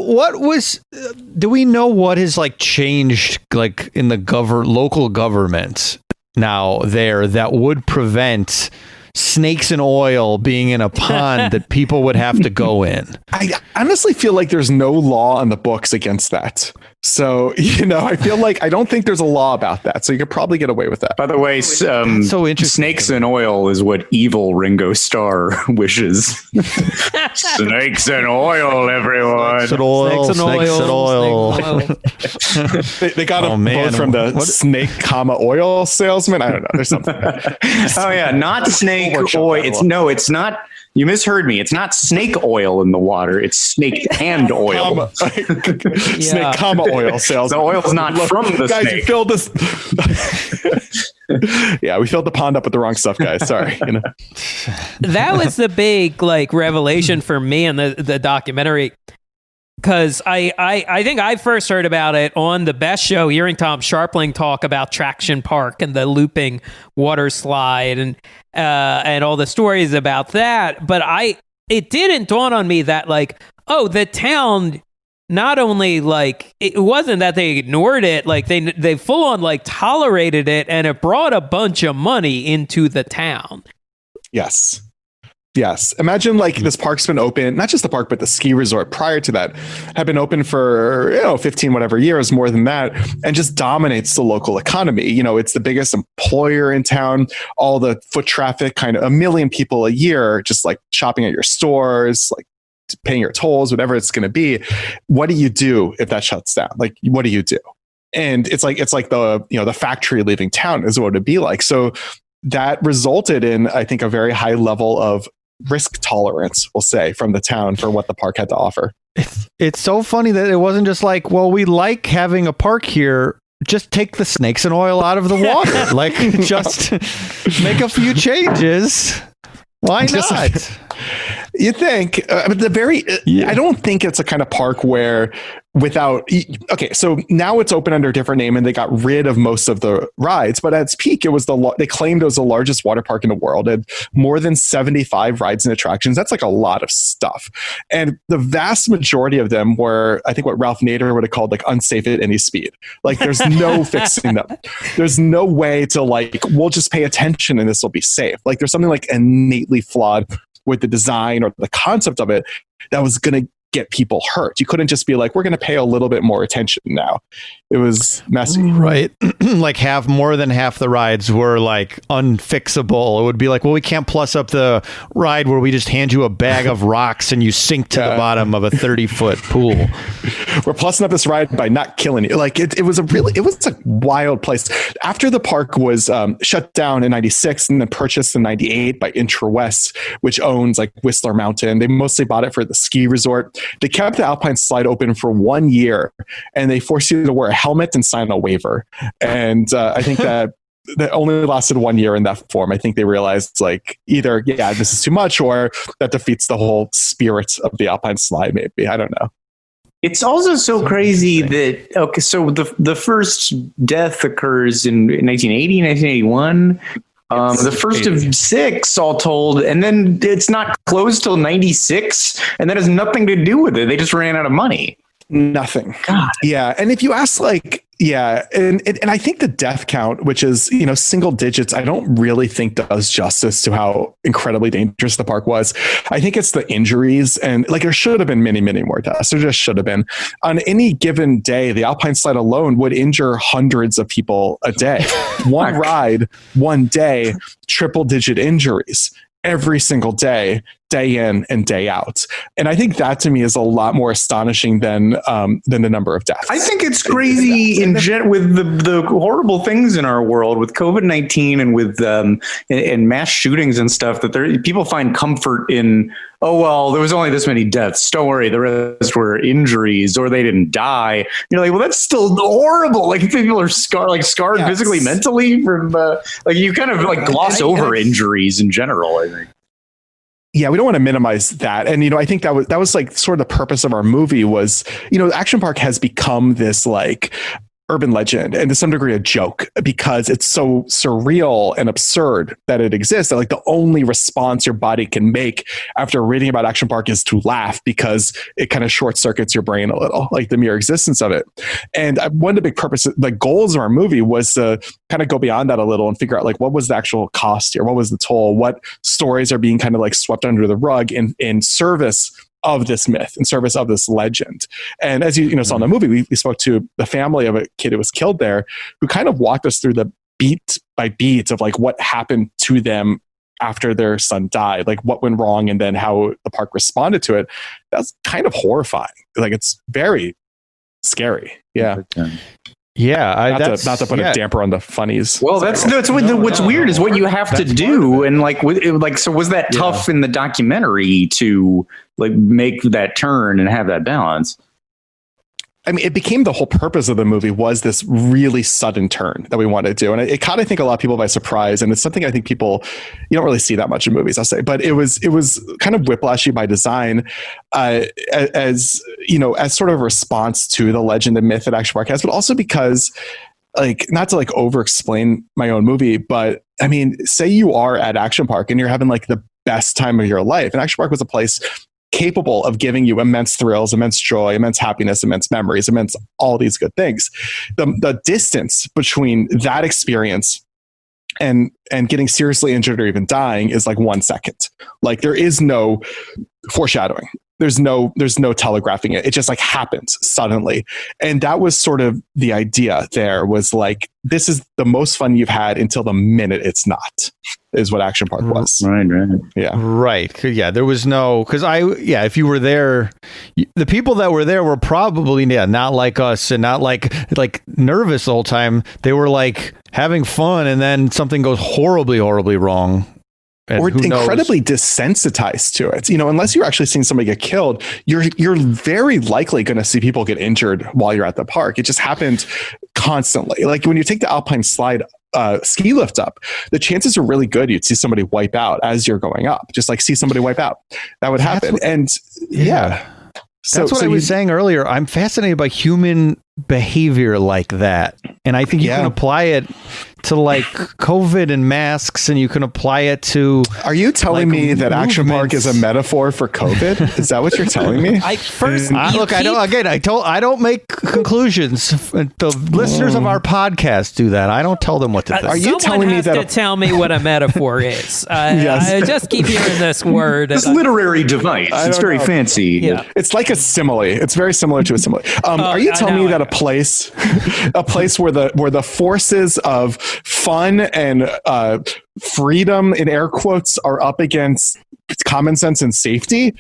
what has like changed like in the local government now there that would prevent snakes and oil being in a pond that people would have to go in?
I honestly feel like there's no law on the books against that. So, I feel like I don't think there's a law about that. So you could probably get away with that.
By the way,
so interesting.
Snakes and oil is what evil Ringo Starr wishes. Snakes and oil, everyone.
Snakes and oil.
They got a both from the snake, oil salesman. I don't know. There's something.
Oh yeah, not snake oil. It's not. You misheard me. It's not snake oil in the water. It's snake and oil.
Snake, oil sales.
The oil's not from the
guys,
snake.
You filled this. Yeah, we filled the pond up with the wrong stuff, guys. Sorry.
That was the big revelation for me in the documentary. Because I think I first heard about it on the Best Show, hearing Tom Sharpling talk about Traction Park and the looping water slide and all the stories about that. But it didn't dawn on me that the town not only it wasn't that they ignored it, they full on tolerated it, and it brought a bunch of money into the town.
Yes. Imagine this park's been open, not just the park, but the ski resort prior to that had been open for, 15 whatever years, more than that, and just dominates the local economy. It's the biggest employer in town, all the foot traffic, kind of 1 million people a year, just shopping at your stores, paying your tolls, whatever it's going to be. What do you do if that shuts down? What do you do? And it's like the factory leaving town is what it'd be like. So that resulted in, I think, a very high level of risk tolerance, we'll say, from the town for what the park had to offer.
It's so funny that it wasn't just we like having a park here, just take the snakes and oil out of the water. Just make a few changes. Why not?
You think, I don't think it's a kind of park where so now it's open under a different name and they got rid of most of the rides, but at its peak, they claimed it was the largest water park in the world. It had more than 75 rides and attractions. That's a lot of stuff. And the vast majority of them were, I think, what Ralph Nader would have called unsafe at any speed. There's no fixing them. There's no way to we'll just pay attention and this will be safe. There's something innately flawed with the design or the concept of it that was going to get people hurt. You couldn't just be like, we're going to pay a little bit more attention now. It was messy.
Right. Like more than half the rides were like unfixable. It would be like, well, we can't plus up the ride where we just hand you a bag of rocks and you sink to the bottom of a 30-foot pool.
We're plussing up this ride by not killing you. Like it was a wild place. After the park was shut down in 96 and then purchased in 98 by Intrawest, which owns like Whistler Mountain. They mostly bought it for the ski resort. They kept the Alpine Slide open for 1 year, and they forced you to wear a helmet and sign a waiver. And I think that only lasted 1 year in that form. I think they realized like either, this is too much, or that defeats the whole spirit of the Alpine Slide. Maybe, I don't know.
It's also so crazy that, so the first death occurs in 1980, 1981. The first of 6 all told, and then it's not closed till 96, and that has nothing to do with it. They just ran out of money.
Nothing.
God.
Yeah. And if you ask like, and I think the death count, which is, single digits, I don't really think does justice to how incredibly dangerous the park was. I think it's the injuries, and like there should have been many, many more deaths. There just should have been. On any given day, the Alpine Slide alone would injure hundreds of people a day. One ride, one day, triple digit injuries every single day in and day out. And I think that to me is a lot more astonishing than the number of deaths.
I think it's crazy with the horrible things in our world with COVID-19 and with and mass shootings and stuff, that people find comfort in, oh, well, there was only this many deaths. Don't worry. The rest were injuries or they didn't die. You're like, well, that's still horrible. Like people are scarred physically, mentally from like you kind of like gloss over injuries in general, I think.
Yeah, we don't want to minimize that. And, I think that was like sort of the purpose of our movie was, Action Park has become this like urban legend and to some degree a joke because it's so surreal and absurd that it exists. That like the only response your body can make after reading about Action Park is to laugh because it kind of short circuits your brain a little, like the mere existence of it. And one of the big purposes, the goals of our movie was to kind of go beyond that a little and figure out like what was the actual cost here? What was the toll? What stories are being kind of like swept under the rug in service of this myth, in service of this legend. And as you saw in the movie, we spoke to the family of a kid who was killed there, who kind of walked us through the beat by beat of like what happened to them after their son died, like what went wrong and then how the park responded to it. That's kind of horrifying. Like it's very scary. Yeah.
Yeah,
not to put a damper on the funnies.
Well, what's weird is what you have to do, and so was that tough in the documentary to like make that turn and have that balance?
I mean, it became the whole purpose of the movie was this really sudden turn that we wanted to do. And it caught, I think, a lot of people by surprise. And it's something I think you don't really see that much in movies, I'll say. But it was kind of whiplashy by design as sort of a response to the legend and myth that Action Park has, but also because, like, not to like over explain my own movie, but I mean, say you are at Action Park and you're having like the best time of your life. And Action Park was a place capable of giving you immense thrills, immense joy, immense happiness, immense memories, immense all these good things. The distance between that experience and getting seriously injured or even dying is like 1 second. Like there is no foreshadowing. There's no telegraphing it. It just like happens suddenly. And that was sort of the idea there was like, this is the most fun you've had until the minute it's not, is what Action Park was.
Right.
Yeah.
Right. Yeah. There was no, if you were there, the people that were there were probably, not like us and not like nervous the whole time. They were like having fun and then something goes horribly, horribly wrong.
Or incredibly desensitized to it. Unless you're actually seeing somebody get killed, you're very likely going to see people get injured while you're at the park. It just happened constantly. Like when you take the Alpine Slide ski lift up, the chances are really good you'd see somebody wipe out as you're going up. Just like see somebody wipe out. That would happen.
That's what I was saying earlier. I'm fascinated by human behavior like that. And I think you can apply it to like COVID and masks, and you can apply it to.
Are you telling me that Action Park is a metaphor for COVID? Is that what you're telling me?
I
don't make conclusions. The listeners of our podcast do that. I don't tell them what to think.
Are you telling me that?
Tell me what a metaphor is.
Yes.
I just keep hearing this word.
This literary device. It's very fancy.
Yeah.
It's like a simile. It's very similar to a simile. Are you telling me that a place where the forces of fun and freedom in air quotes are up against common sense and safety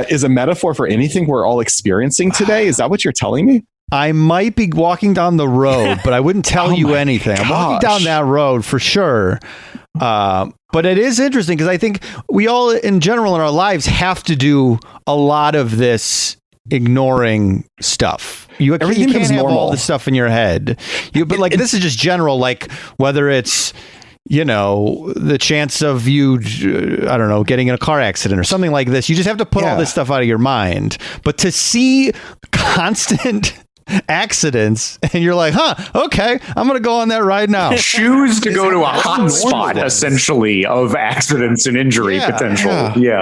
is a metaphor for anything we're all experiencing today? Is that what you're telling me?
I might be walking down the road, but I wouldn't tell you anything. I'm walking down that road for sure. But it is interesting because I think we all in general in our lives have to do a lot of this ignoring stuff. You can't have normal. All this stuff in your head. But like this is just general, like whether it's the chance of you, I don't know, getting in a car accident or something like this. You just have to put all this stuff out of your mind. But to see constant accidents and you're like, okay, I'm going to go on that ride now.
Choose to go to a hot spot, essentially, of accidents and injury potential. Yeah.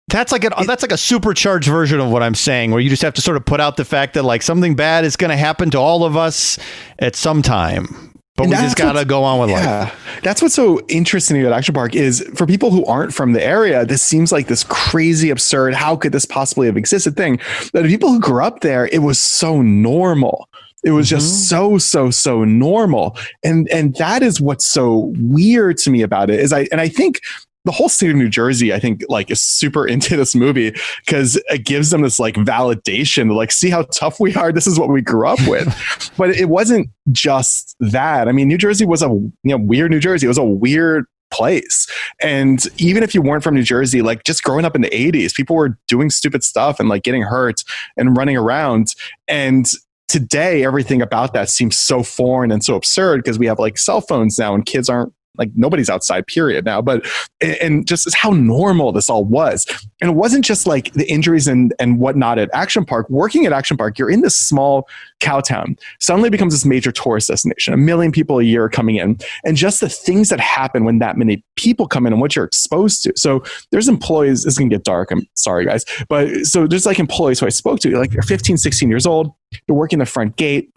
That's like a supercharged version of what I'm saying, where you just have to sort of put out the fact that like something bad is going to happen to all of us at some time. But we just got to go on with life.
That's what's so interesting about Action Park is for people who aren't from the area, this seems like this crazy, absurd, how could this possibly have existed thing? But the people who grew up there, it was so normal. It was just so normal. And that is what's so weird to me about it is I think the whole state of New Jersey, I think, like, is super into this movie because it gives them this like validation to like see how tough we are. This is what we grew up with. But it wasn't just that. I mean, New Jersey was weird New Jersey. It was a weird place. And even if you weren't from New Jersey, like just growing up in the 80s, people were doing stupid stuff and like getting hurt and running around. And today, everything about that seems so foreign and so absurd because we have like cell phones now and kids aren't like nobody's outside period now, but and just how normal this all was. And it wasn't just like the injuries and whatnot at Action Park. Working at Action Park, you're in this small cow town, suddenly becomes this major tourist destination, 1 million people a year coming in. And just the things that happen when that many people come in and what you're exposed to. So there's employees, it's gonna get dark, I'm sorry guys, but so there's like employees who I spoke to, like they're 15, 16 years old, they're working the front gate.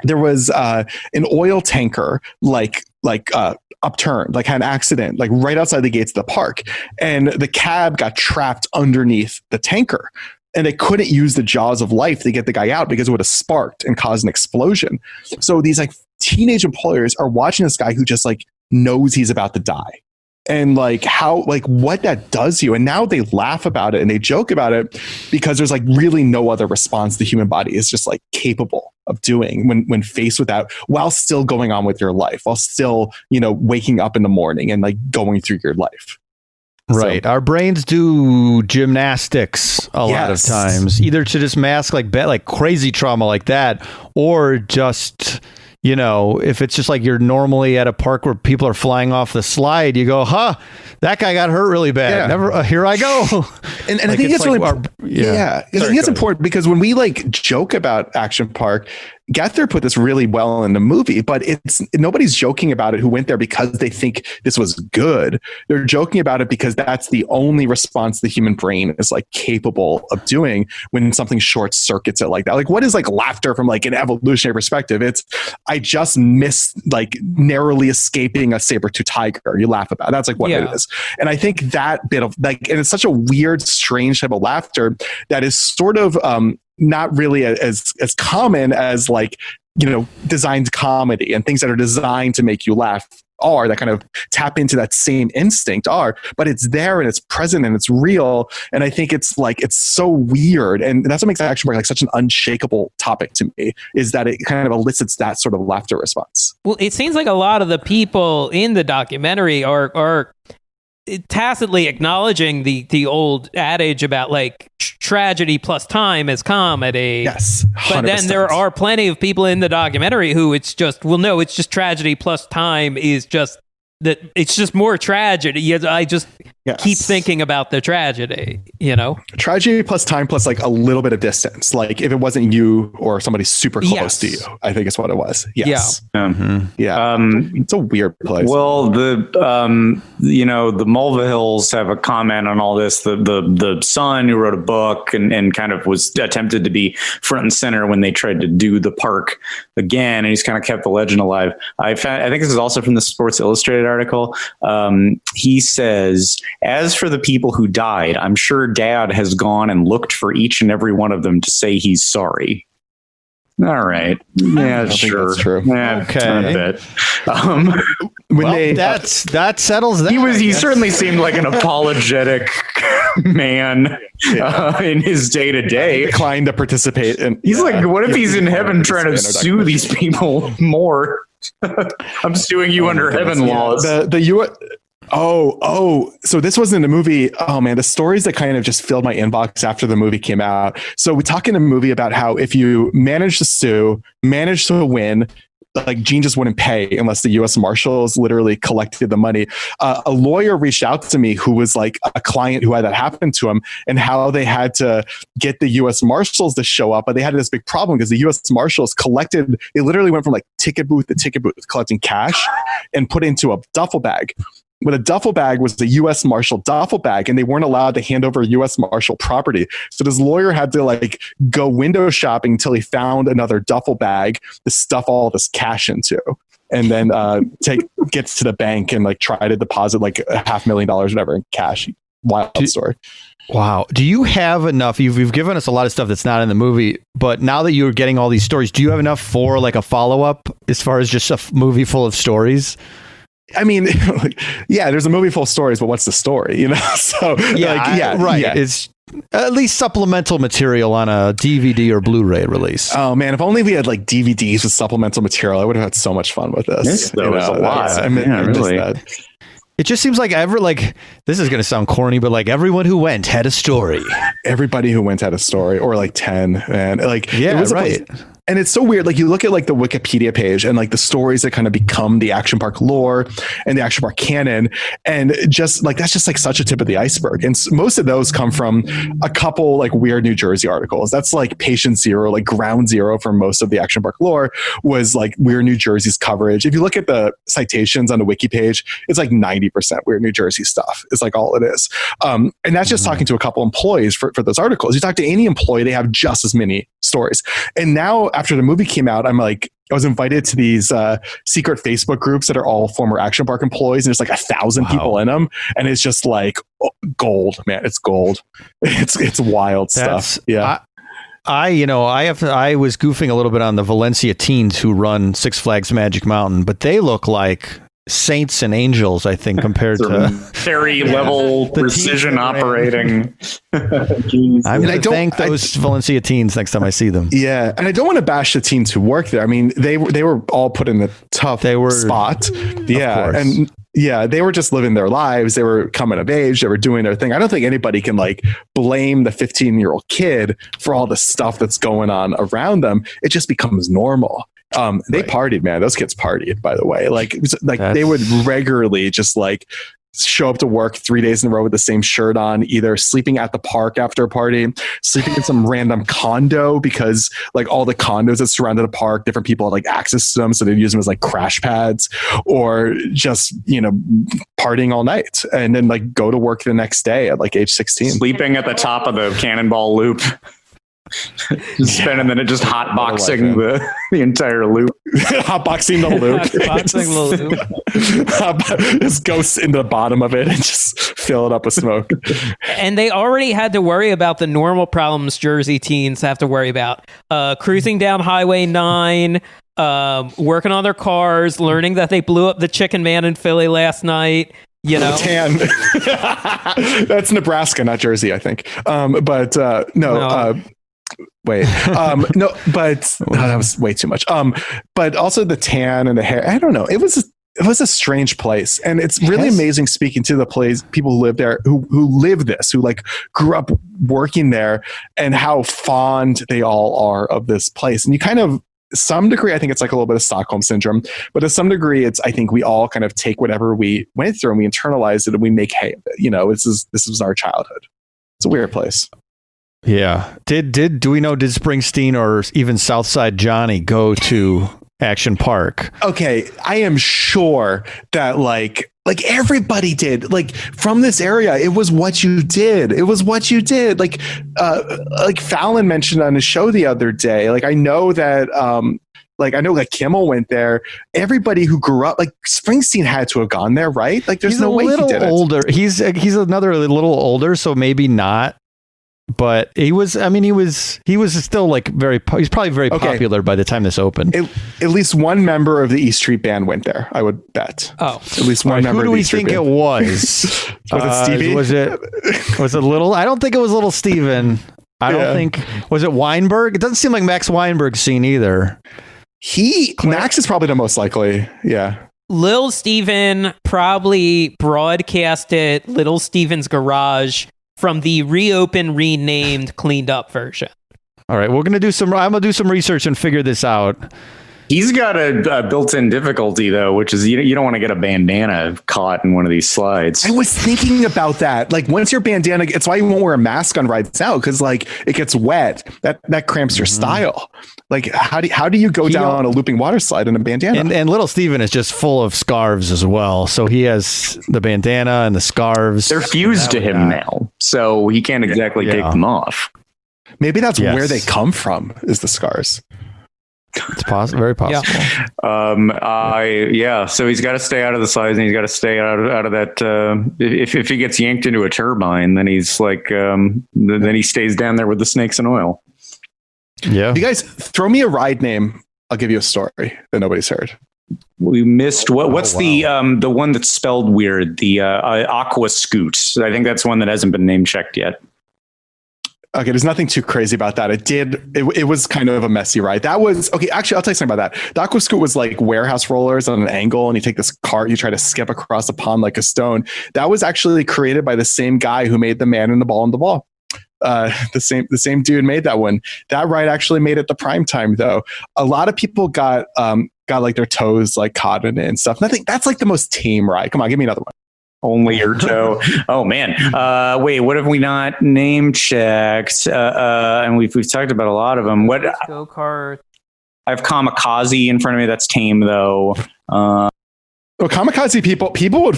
There was an oil tanker upturned, like had an accident, like right outside the gates of the park. And the cab got trapped underneath the tanker. And they couldn't use the jaws of life to get the guy out because it would have sparked and caused an explosion. So these like teenage employers are watching this guy who just like knows he's about to die. And like how, like what that does to you. And now they laugh about it and they joke about it because there's like really no other response the human body is just like capable of doing when faced with that, while still going on with your life, while still, waking up in the morning and like going through your life.
Right. So, our brains do gymnastics a lot of times, either to just mask like crazy trauma like that, or just, if it's just like you're normally at a park where people are flying off the slide, you go, that guy got hurt really bad. Never, here I go.
And I think it's like, really, I think it's important because when we like joke about Action Park, Gairdner put this really well in the movie, but nobody's joking about it who went there because they think this was good. They're joking about it because that's the only response the human brain is like capable of doing when something short circuits it like that. Like what is like laughter from like an evolutionary perspective? It's, I just missed like narrowly escaping a saber-tooth tiger. You laugh about it. That's like what it is. And I think that bit of like, and it's such a weird, strange type of laughter that is sort of, not really as common as like, designed comedy and things that are designed to make you laugh are, that kind of tap into that same instinct are, but it's there and it's present and it's real. And I think it's like, it's so weird. And that's what makes Action Park like such an unshakable topic to me, is that it kind of elicits that sort of laughter response.
Well, it seems like a lot of the people in the documentary are tacitly acknowledging the old adage about like tragedy plus time is comedy.
Yes, 100%.
But then there are plenty of people in the documentary who it's just, well, no, it's just tragedy plus time is just that it's just more tragedy. I just
Yes.
keep thinking about the tragedy, you know?
Tragedy plus time plus like a little bit of distance. Like if it wasn't you or somebody super close to you, I think is what it was. Yes. Yeah. It's a weird place.
Well, the the Mulvihills have a comment on all this. The son who wrote a book and kind of was attempted to be front and center when they tried to do the park again, and he's kind of kept the legend alive. I think this is also from the Sports Illustrated article. He says, as for the people who died, I'm sure Dad has gone and looked for each and every one of them to say he's sorry. All right. Yeah, sure.
That's true.
Yeah,
Okay.
a bit.
That settles that.
He certainly seemed like an apologetic man in his day to day.
Declined to participate.
He's like, what if he's in heaven trying to sue these people more? I'm suing you under heaven laws.
So this wasn't a movie. Oh man, the stories that kind of just filled my inbox after the movie came out. So we talk in a movie about how if you manage to sue, manage to win, like Gene just wouldn't pay unless the U.S. Marshals literally collected the money. A lawyer reached out to me who was like a client who had that happen to him, and how they had to get the U.S. Marshals to show up, but they had this big problem because the U.S. Marshals collected. They literally went from like ticket booth to ticket booth collecting cash and put it into a duffel bag. But a duffel bag was the U.S. Marshal duffel bag, and they weren't allowed to hand over U.S. Marshal property. So this lawyer had to like go window shopping until he found another duffel bag to stuff all this cash into, and then get to the bank and like try to deposit like $500,000 whatever in cash. Wild story.
Wow. Do you have enough? You've given us a lot of stuff that's not in the movie, but now that you're getting all these stories, do you have enough for like a follow-up as far as just a movie full of stories?
I mean, yeah, there's a movie full of stories, but what's the story? You know? So right. Yeah.
It's at least supplemental material on a DVD or Blu-ray release.
Oh man, if only we had like DVDs with supplemental material, I would have had so much fun with this.
Yes, there was a lot.
Really.
It just seems like this is going to sound corny, but like everyone who went had a story.
Everybody who went had a story, or like 10, and like
yeah,
it was
right.
And it's so weird. Like you look at like the Wikipedia page and like the stories that kind of become the Action Park lore and the Action Park canon. And just like, that's just like such a tip of the iceberg. And most of those come from a couple like weird New Jersey articles. That's like patient zero, like ground zero for most of the Action Park lore was like Weird New Jersey's coverage. If you look at the citations on the wiki page, it's like 90% Weird New Jersey stuff is like all it is. And that's just talking to a couple employees for those articles. You talk to any employee, they have just as many stories. And now after the movie came out, I was invited to these secret Facebook groups that are all former Action Park employees, and there's like 1,000 people in them, and it's just like gold, man. It's gold. It's wild stuff. Yeah.
I was goofing a little bit on the Valencia teens who run Six Flags Magic Mountain, but they look like saints and angels, I think, compared to
very level precision operating.
I'm going to thank those Valencia teens next time I see them.
Yeah, and I don't want to bash the teens who work there. I mean, they were all put in a tough spot. Yeah, and yeah, they were just living their lives. They were coming of age. They were doing their thing. I don't think anybody can like blame the 15-year-old kid for all the stuff that's going on around them. It just becomes normal. They partied, man. Those kids partied, by the way. Like they would regularly just like show up to work 3 days in a row with the same shirt on, either sleeping at the park after a party, sleeping in some random condo because like all the condos that surrounded the park, different people had like access to them. So they'd use them as like crash pads, or just, partying all night and then like go to work the next day at like age 16.
Sleeping at the top of the Cannonball Loop. Just spending the minute just hotboxing the entire loop.
Hotboxing the loop. Just go in the bottom of it and just fill it up with smoke.
And they already had to worry about the normal problems Jersey teens have to worry about. Cruising down Highway 9, working on their cars, learning that they blew up the Chicken Man in Philly last night.
Tan. That's Nebraska, not Jersey, I think. Wait, no, but that was way too much. But also the tan and the hair. I don't know. It was a strange place, and it's really amazing speaking to the people who live there, who live this, who like grew up working there, and how fond they all are of this place. And you kind of some degree, I think it's like a little bit of Stockholm syndrome, but to some degree, it's, I think we all kind of take whatever we went through and we internalize it and we make hay of it. You know, this was our childhood. It's a weird place.
Yeah. Do we know, did Springsteen or even Southside Johnny go to Action Park?
Okay. I am sure that like everybody did, like from this area, it was what you did. It was what you did. Like Fallon mentioned on his show the other day, like, I know that, I know Kimmel went there. Everybody who grew up, like Springsteen had to have gone there, right? Like there's no way he did it.
Older. He's another little older, so maybe not. But he was still like he's probably very popular by the time this opened.
At least one member of the East Street Band went there, I would bet.
Oh,
at least one member.
Who do
of the
we
East Street
think
Band.
it was?
Was it Stevie?
Was it little? I don't think it was little Steven. I don't think. Was it Weinberg? It doesn't seem like Max Weinberg's seen either.
Max is probably the most likely. Yeah.
Lil Steven probably broadcasted Little Steven's Garage from the renamed, cleaned up version.
All right, I'm gonna do some research and figure this out.
He's got a built-in difficulty though, which is you don't want to get a bandana caught in one of these slides.
I was thinking about that. Like once your bandana, it's why you won't wear a mask on rides out, because like it gets wet. That cramps your style. Like how do you go down on a looping water slide in a bandana?
And little Steven is just full of scarves as well. So he has the bandana and the scarves.
They're fused to him now, so he can't exactly take them off.
Maybe that's where they come from, is the scars.
It's very possible.
Yeah. So he's got to stay out of the slides, and he's got to stay out of that. If he gets yanked into a turbine, then he's like, then he stays down there with the snakes and oil.
Yeah.
You guys throw me a ride name. I'll give you a story that nobody's heard.
We missed what's the one that's spelled weird? The Aqua Scoot. I think that's one that hasn't been name checked yet.
Okay, there's nothing too crazy about that. It was kind of a messy ride. That was okay. Actually, I'll tell you something about that. The Aqua Scoot was like warehouse rollers on an angle, and you take this cart, you try to skip across a pond like a stone. That was actually created by the same guy who made the Man and the Ball and the Ball. The same dude made that one. That ride actually made it the prime time though. A lot of people got like their toes like caught in it and stuff. Nothing. That's like the most tame ride. Come on, give me another one.
Only your toe. Oh man. Wait, what have we not name checked? And we've talked about a lot of them. What
go-kart?
I have Kamikaze in front of me. That's tame though.
Kamikaze people would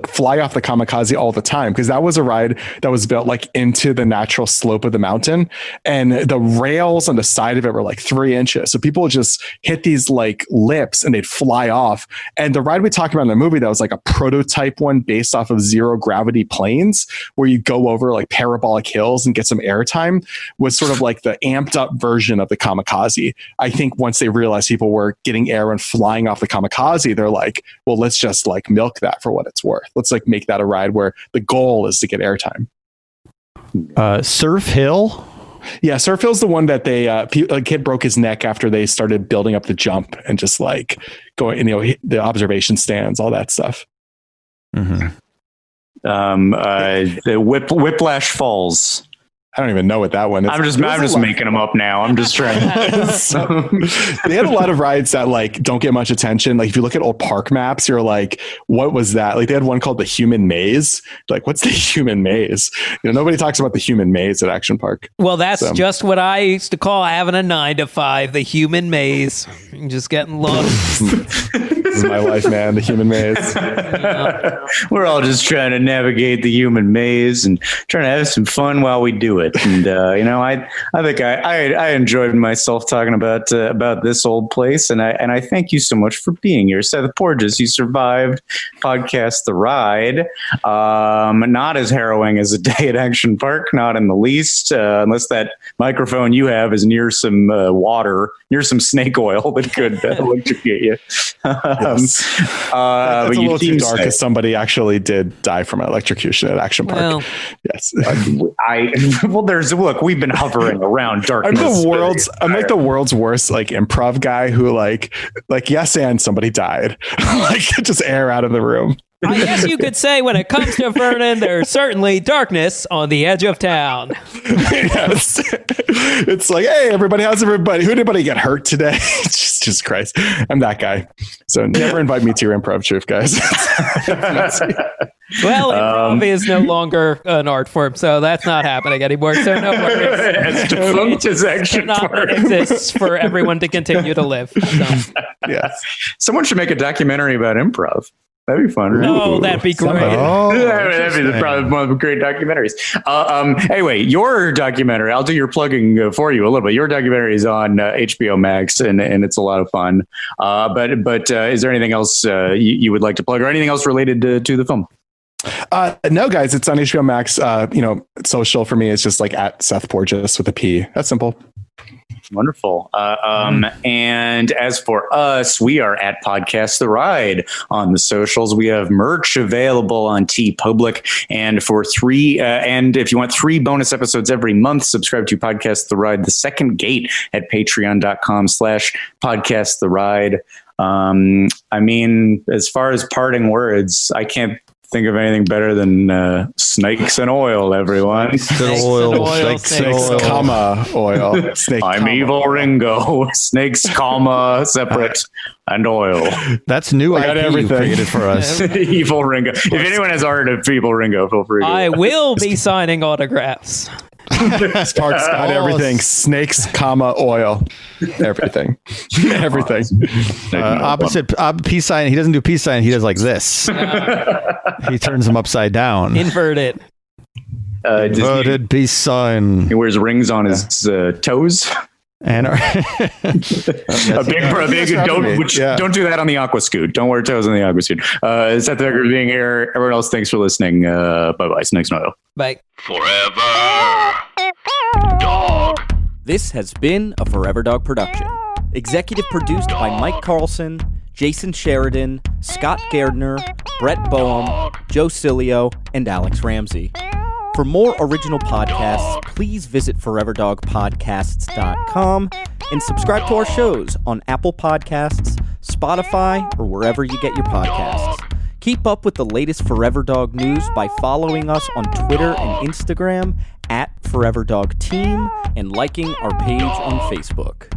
fly off the Kamikaze all the time, because that was a ride that was built like into the natural slope of the mountain, and the rails on the side of it were like 3 inches. So people would just hit these like lips and they'd fly off. And the ride we talked about in the movie, that was like a prototype one based off of zero gravity planes, where you go over like parabolic hills and get some airtime, was sort of like the amped up version of the Kamikaze. I think once they realized people were getting air and flying off the Kamikaze, they're like, well, let's just like milk that for what it's worth. Let's like make that a ride where the goal is to get airtime.
Surf Hill.
Yeah, Surf Hill's the one that they a kid broke his neck after they started building up the jump and just like going, the observation stands, all that stuff.
Mm-hmm.
The Whiplash Falls.
I don't even know what that one is.
I'm just making them up now. I'm just trying.
They had a lot of rides that like don't get much attention. Like if you look at old park maps, you're like, what was that? Like they had one called the Human Maze. Like, what's the Human Maze? Nobody talks about the Human Maze at Action Park.
Well, that's just what I used to call having a 9-to-5, the Human Maze. You're just getting lost.
This is my life, man. The Human Maze.
We're all just trying to navigate the human maze and trying to have some fun while we do it. And I think I enjoyed myself talking about this old place. And I thank you so much for being here, Seth Porges. You survived podcast The Ride. Not as harrowing as a day at Action Park, not in the least. Unless that microphone you have is near some water, near some snake oil that could electrocute you.
Yes. That's a little too dark, because somebody actually did die from electrocution at Action Park. Well, yes.
Look, we've been hovering around darkness.
I'm like the world's worst like improv guy who like yes, and somebody died. Like just air out of the room.
I guess you could say when it comes to Vernon, there's certainly darkness on the edge of town.
Yes. It's like, hey, everybody, how's everybody? Who anybody get hurt today? Jesus Christ. I'm that guy. So never invite me to your improv troupe, guys.
Well, improv is no longer an art form, so that's not happening anymore. So no worries.
It's defunct as action
Not
form.
exists for everyone to continue to live. So.
Yes.
Someone should make a documentary about improv. That'd be fun, right?
Oh, that'd be great.
That'd be probably one of the great documentaries. Anyway, your documentary, I'll do your plugging for you a little bit. Your documentary is on HBO Max, and it's a lot of fun. But is there anything else you would like to plug, or anything else related to the film?
No, guys, it's on HBO Max. Social for me is just like at Seth Porges with a P. That's simple.
Wonderful. And as for us, we are at Podcast The Ride on the socials. We have merch available on TeePublic, and and if you want 3 bonus episodes every month, subscribe to Podcast The Ride, The Second Gate, at patreon.com/Podcast The Ride. I mean, as far as parting words, I can't think of anything better than snakes and oil, everyone.
Snakes,
comma, oil. Snake,
I'm
comma,
Evil
oil.
Ringo. Snakes, comma, separate, and oil.
That's new
got
IP you
everything.
created for us.
Evil Ringo. If anyone has art of Evil Ringo, feel free to.
I will be signing autographs.
Sparks got everything. Snakes, comma, oil. Everything. Everything.
Opposite peace sign. He doesn't do peace sign. He does like this. He turns them upside down.
Inverted.
Inverted peace sign.
He wears rings on his toes.
And
A big don't do that on the aqua scoot. Don't wear toes on the aqua scoot. Seth Porges being here. Everyone else, thanks for listening. Bye-bye. Snakes and oil.
Bye.
Forever Dog.
This has been a Forever Dog production. Executive produced by Mike Carlson, Jason Sheridan, Scott Gairdner, Brett Boehm, Joe Cilio, and Alex Ramsey. For more original podcasts, please visit foreverdogpodcasts.com and subscribe to our shows on Apple Podcasts, Spotify, or wherever you get your podcasts. Keep up with the latest Forever Dog news by following us on Twitter and Instagram @ForeverDogTeam and liking our page on Facebook.